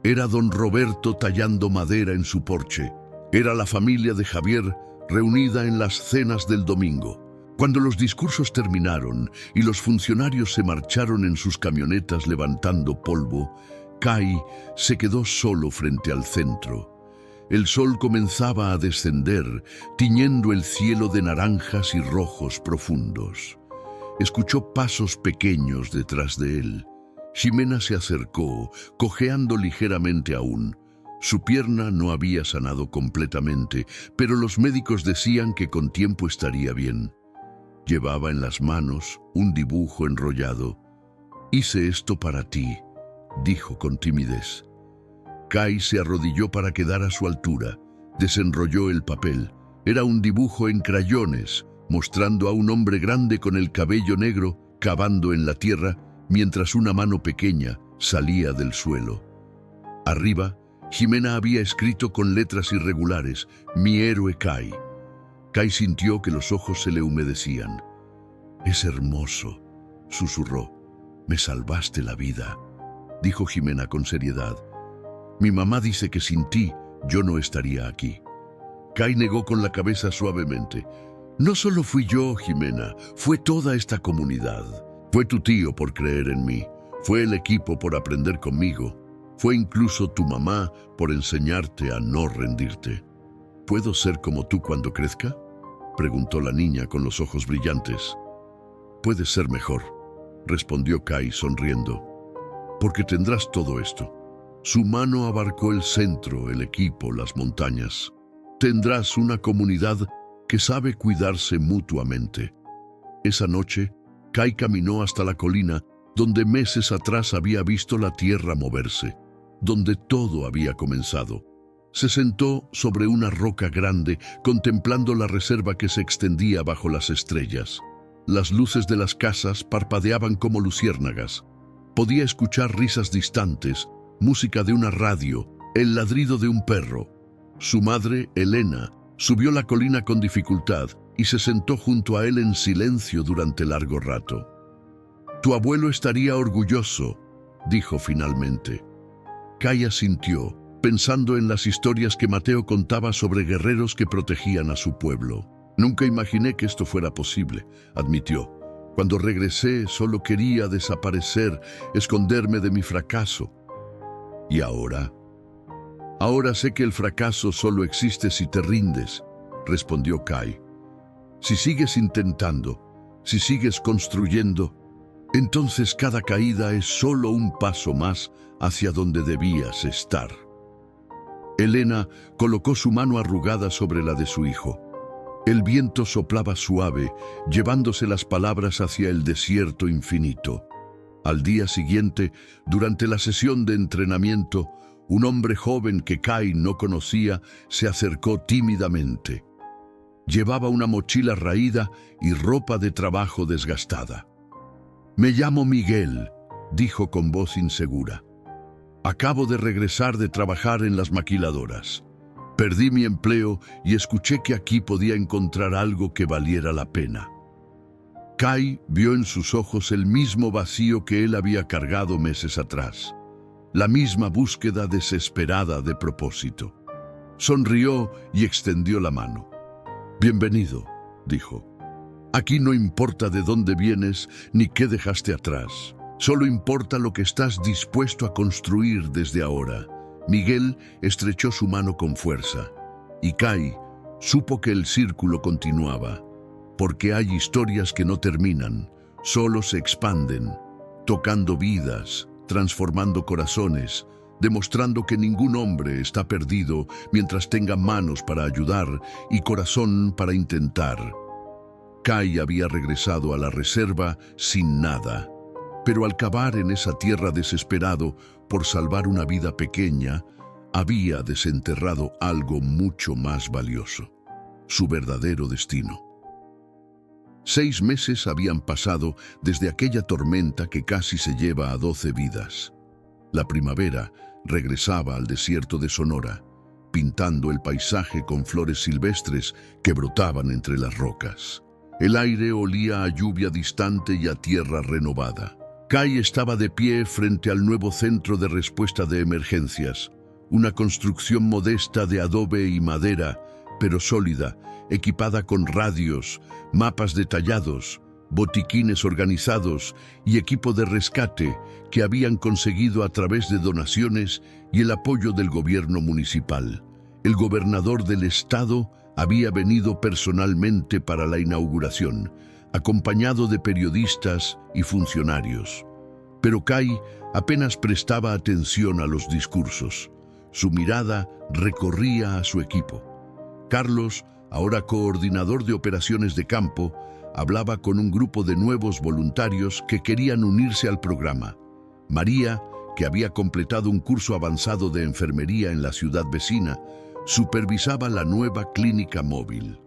Speaker 1: Era don Roberto tallando madera en su porche. Era la familia de Javier reunida en las cenas del domingo. Cuando los discursos terminaron y los funcionarios se marcharon en sus camionetas levantando polvo, Kai se quedó solo frente al centro. El sol comenzaba a descender, tiñendo el cielo de naranjas y rojos profundos. Escuchó pasos pequeños detrás de él. Ximena se acercó, cojeando ligeramente aún. Su pierna no había sanado completamente, pero los médicos decían que con tiempo estaría bien. Llevaba en las manos un dibujo enrollado. «Hice esto para ti», dijo con timidez. Kai se arrodilló para quedar a su altura. Desenrolló el papel. Era un dibujo en crayones, mostrando a un hombre grande con el cabello negro cavando en la tierra mientras una mano pequeña salía del suelo. Arriba, Ximena había escrito con letras irregulares: «Mi héroe Kai». Kai sintió que los ojos se le humedecían. «Es hermoso», susurró. «Me salvaste la vida», dijo Ximena con seriedad. «Mi mamá dice que sin ti yo no estaría aquí». Kai negó con la cabeza suavemente. «No solo fui yo, Ximena, fue toda esta comunidad. Fue tu tío por creer en mí, fue el equipo por aprender conmigo, fue incluso tu mamá por enseñarte a no rendirte». «¿Puedo ser como tú cuando crezca?», preguntó la niña con los ojos brillantes. «Puedes ser mejor», respondió Kai sonriendo, «porque tendrás todo esto». Su mano abarcó el centro, el equipo, las montañas. Tendrás una comunidad que sabe cuidarse mutuamente. Esa noche, Kai caminó hasta la colina donde meses atrás había visto la tierra moverse, donde todo había comenzado. Se sentó sobre una roca grande, contemplando la reserva que se extendía bajo las estrellas. Las luces de las casas parpadeaban como luciérnagas. Podía escuchar risas distantes, música de una radio, el ladrido de un perro. Su madre, Elena, Subió la colina con dificultad y se sentó junto a él en silencio durante largo rato. «Tu abuelo estaría orgulloso», dijo finalmente. Kai asintió, pensando en las historias que Mateo contaba sobre guerreros que protegían a su pueblo. «Nunca imaginé que esto fuera posible», admitió. «Cuando regresé solo quería desaparecer, esconderme de mi fracaso. ¿Y ahora?» «Ahora sé que el fracaso solo existe si te rindes», respondió Kai. «Si sigues intentando, si sigues construyendo, entonces cada caída es solo un paso más hacia donde debías estar». Elena colocó su mano arrugada sobre la de su hijo. El viento soplaba suave, llevándose las palabras hacia el desierto infinito. Al día siguiente, durante la sesión de entrenamiento, un hombre joven que Kai no conocía se acercó tímidamente. Llevaba una mochila raída y ropa de trabajo desgastada. «Me llamo Miguel», dijo con voz insegura. «Acabo de regresar de trabajar en las maquiladoras. Perdí mi empleo y escuché que aquí podía encontrar algo que valiera la pena». Kai vio en sus ojos el mismo vacío que él había cargado meses atrás, la misma búsqueda desesperada de propósito. Sonrió y extendió la mano. «Bienvenido», dijo. «Aquí no importa de dónde vienes ni qué dejaste atrás. Solo importa lo que estás dispuesto a construir desde ahora». Miguel estrechó su mano con fuerza, y Kai supo que el círculo continuaba, porque hay historias que no terminan, solo se expanden, tocando vidas, transformando corazones, demostrando que ningún hombre está perdido mientras tenga manos para ayudar y corazón para intentar. Kai había regresado a la reserva sin nada, pero al cavar en esa tierra desesperado por salvar una vida pequeña, había desenterrado algo mucho más valioso: su verdadero destino. 6 meses habían pasado desde aquella tormenta que casi se lleva a 12 vidas. La primavera regresaba al desierto de Sonora, pintando el paisaje con flores silvestres que brotaban entre las rocas. El aire olía a lluvia distante y a tierra renovada. Kai estaba de pie frente al nuevo centro de respuesta de emergencias, una construcción modesta de adobe y madera, pero sólida, equipada con radios, mapas detallados, botiquines organizados y equipo de rescate que habían conseguido a través de donaciones y el apoyo del gobierno municipal. El gobernador del estado había venido personalmente para la inauguración, acompañado de periodistas y funcionarios. Pero Kai apenas prestaba atención a los discursos. Su mirada recorría a su equipo. Carlos, ahora coordinador de operaciones de campo, hablaba con un grupo de nuevos voluntarios que querían unirse al programa. María, que había completado un curso avanzado de enfermería en la ciudad vecina, supervisaba la nueva clínica móvil.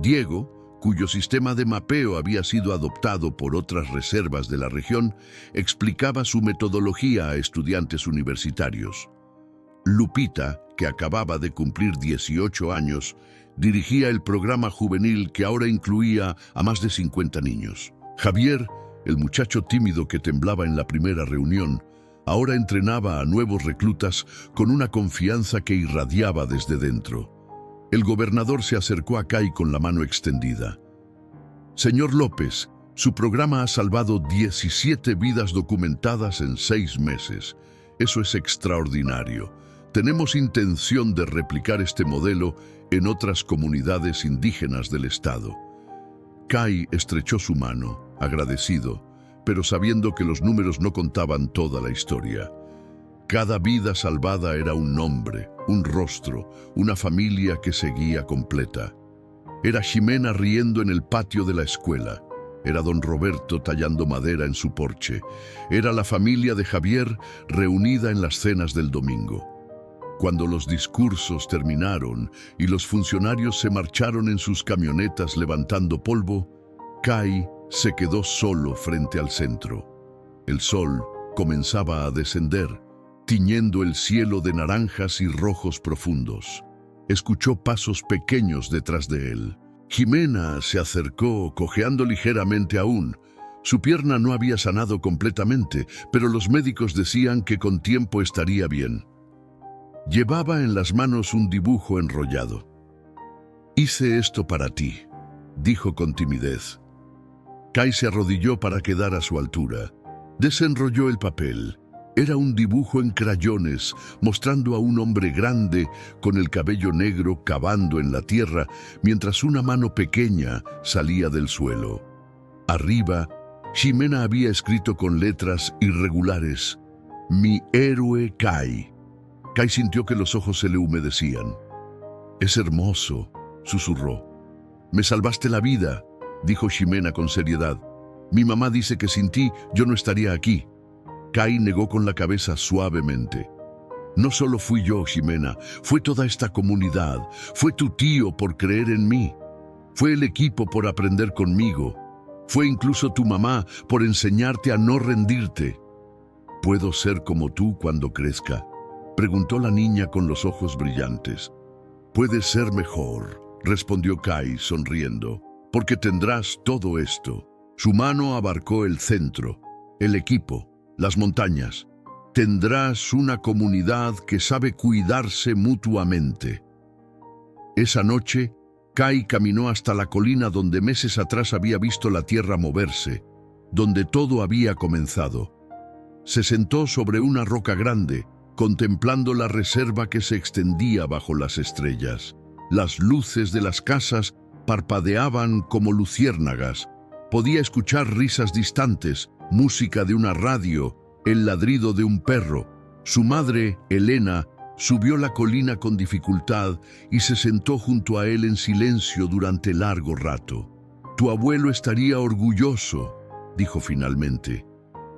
Speaker 1: Diego, cuyo sistema de mapeo había sido adoptado por otras reservas de la región, explicaba su metodología a estudiantes universitarios. Lupita, que acababa de cumplir 18 años, dirigía el programa juvenil que ahora incluía a más de 50 niños. Javier, el muchacho tímido que temblaba en la primera reunión, ahora entrenaba a nuevos reclutas con una confianza que irradiaba desde dentro. El gobernador se acercó a Kai con la mano extendida. «Señor López, su programa ha salvado 17 vidas documentadas en 6 meses. Eso es extraordinario. Tenemos intención de replicar este modelo en otras comunidades indígenas del estado». Kai estrechó su mano, agradecido, pero sabiendo que los números no contaban toda la historia. Cada vida salvada era un nombre, un rostro, una familia que seguía completa. Era Ximena riendo en el patio de la escuela. Era don Roberto tallando madera en su porche. Era la familia de Javier reunida en las cenas del domingo. Cuando los discursos terminaron y los funcionarios se marcharon en sus camionetas levantando polvo, Kai se quedó solo frente al centro. El sol comenzaba a descender, tiñendo el cielo de naranjas y rojos profundos. escuchó pasos pequeños detrás de él. Ximena se acercó, cojeando ligeramente aún. Su pierna no había sanado completamente, pero los médicos decían que con tiempo estaría bien. Llevaba en las manos un dibujo enrollado. «Hice esto para ti», dijo con timidez. Kai se arrodilló para quedar a su altura. Desenrolló el papel. Era un dibujo en crayones, mostrando a un hombre grande con el cabello negro cavando en la tierra, mientras una mano pequeña salía del suelo. Arriba, Ximena había escrito con letras irregulares: «Mi héroe Kai». Kai sintió que los ojos se le humedecían. «Es hermoso», susurró. «Me salvaste la vida», dijo Ximena con seriedad. «Mi mamá dice que sin ti yo no estaría aquí». Kai negó con la cabeza suavemente. «No solo fui yo, Ximena, fue toda esta comunidad, fue tu tío por creer en mí, fue el equipo por aprender conmigo, fue incluso tu mamá por enseñarte a no rendirte». «¿Puedo ser como tú cuando crezca?», preguntó la niña con los ojos brillantes. «Puedes ser mejor», respondió Kai sonriendo, «porque tendrás todo esto». Su mano abarcó el centro, el equipo, las montañas. Tendrás una comunidad que sabe cuidarse mutuamente. Esa noche, Kai caminó hasta la colina donde meses atrás había visto la tierra moverse, donde todo había comenzado. Se sentó sobre una roca grande, contemplando la reserva que se extendía bajo las estrellas. Las luces de las casas parpadeaban como luciérnagas. Podía escuchar risas distantes, música de una radio, el ladrido de un perro. Su madre, Elena, subió la colina con dificultad y se sentó junto a él en silencio durante largo rato. «Tu abuelo estaría orgulloso», dijo finalmente.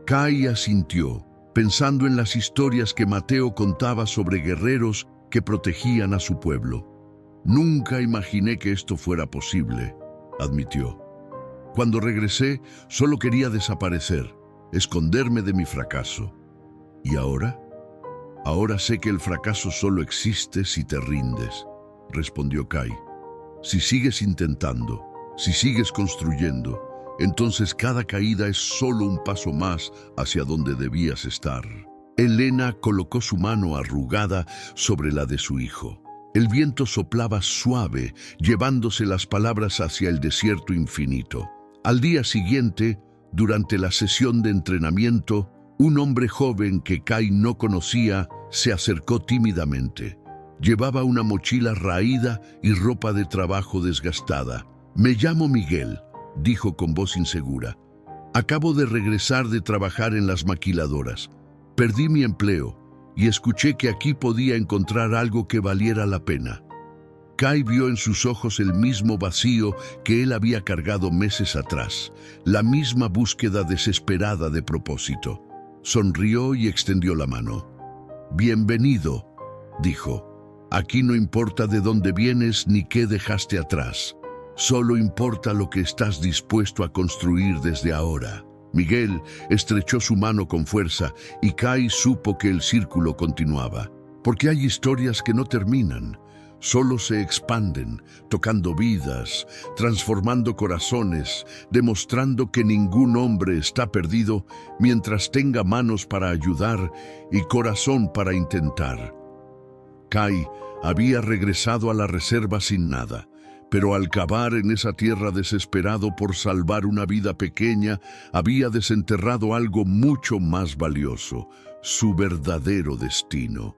Speaker 1: Kai asintió, pensando en las historias que Mateo contaba sobre guerreros que protegían a su pueblo. «Nunca imaginé que esto fuera posible», admitió. «Cuando regresé, solo quería desaparecer, esconderme de mi fracaso. ¿Y ahora? Ahora sé que el fracaso solo existe si te rindes», respondió Kai. «Si sigues intentando, si sigues construyendo, entonces cada caída es solo un paso más hacia donde debías estar». Elena colocó su mano arrugada sobre la de su hijo. El viento soplaba suave, llevándose las palabras hacia el desierto infinito. Al día siguiente, durante la sesión de entrenamiento, un hombre joven que Kai no conocía se acercó tímidamente. Llevaba una mochila raída y ropa de trabajo desgastada. «Me llamo Miguel», dijo con voz insegura. «Acabo de regresar de trabajar en las maquiladoras. Perdí mi empleo y escuché que aquí podía encontrar algo que valiera la pena». Kai vio en sus ojos el mismo vacío que él había cargado meses atrás, la misma búsqueda desesperada de propósito. Sonrió y extendió la mano. «Bienvenido», dijo. «Aquí no importa de dónde vienes ni qué dejaste atrás. Solo importa lo que estás dispuesto a construir desde ahora». Miguel estrechó su mano con fuerza y Kai supo que el círculo continuaba. Porque hay historias que no terminan, solo se expanden, tocando vidas, transformando corazones, demostrando que ningún hombre está perdido mientras tenga manos para ayudar y corazón para intentar. Kai había regresado a la reserva sin nada, pero al cavar en esa tierra desesperado por salvar una vida pequeña, había desenterrado algo mucho más valioso, su verdadero destino.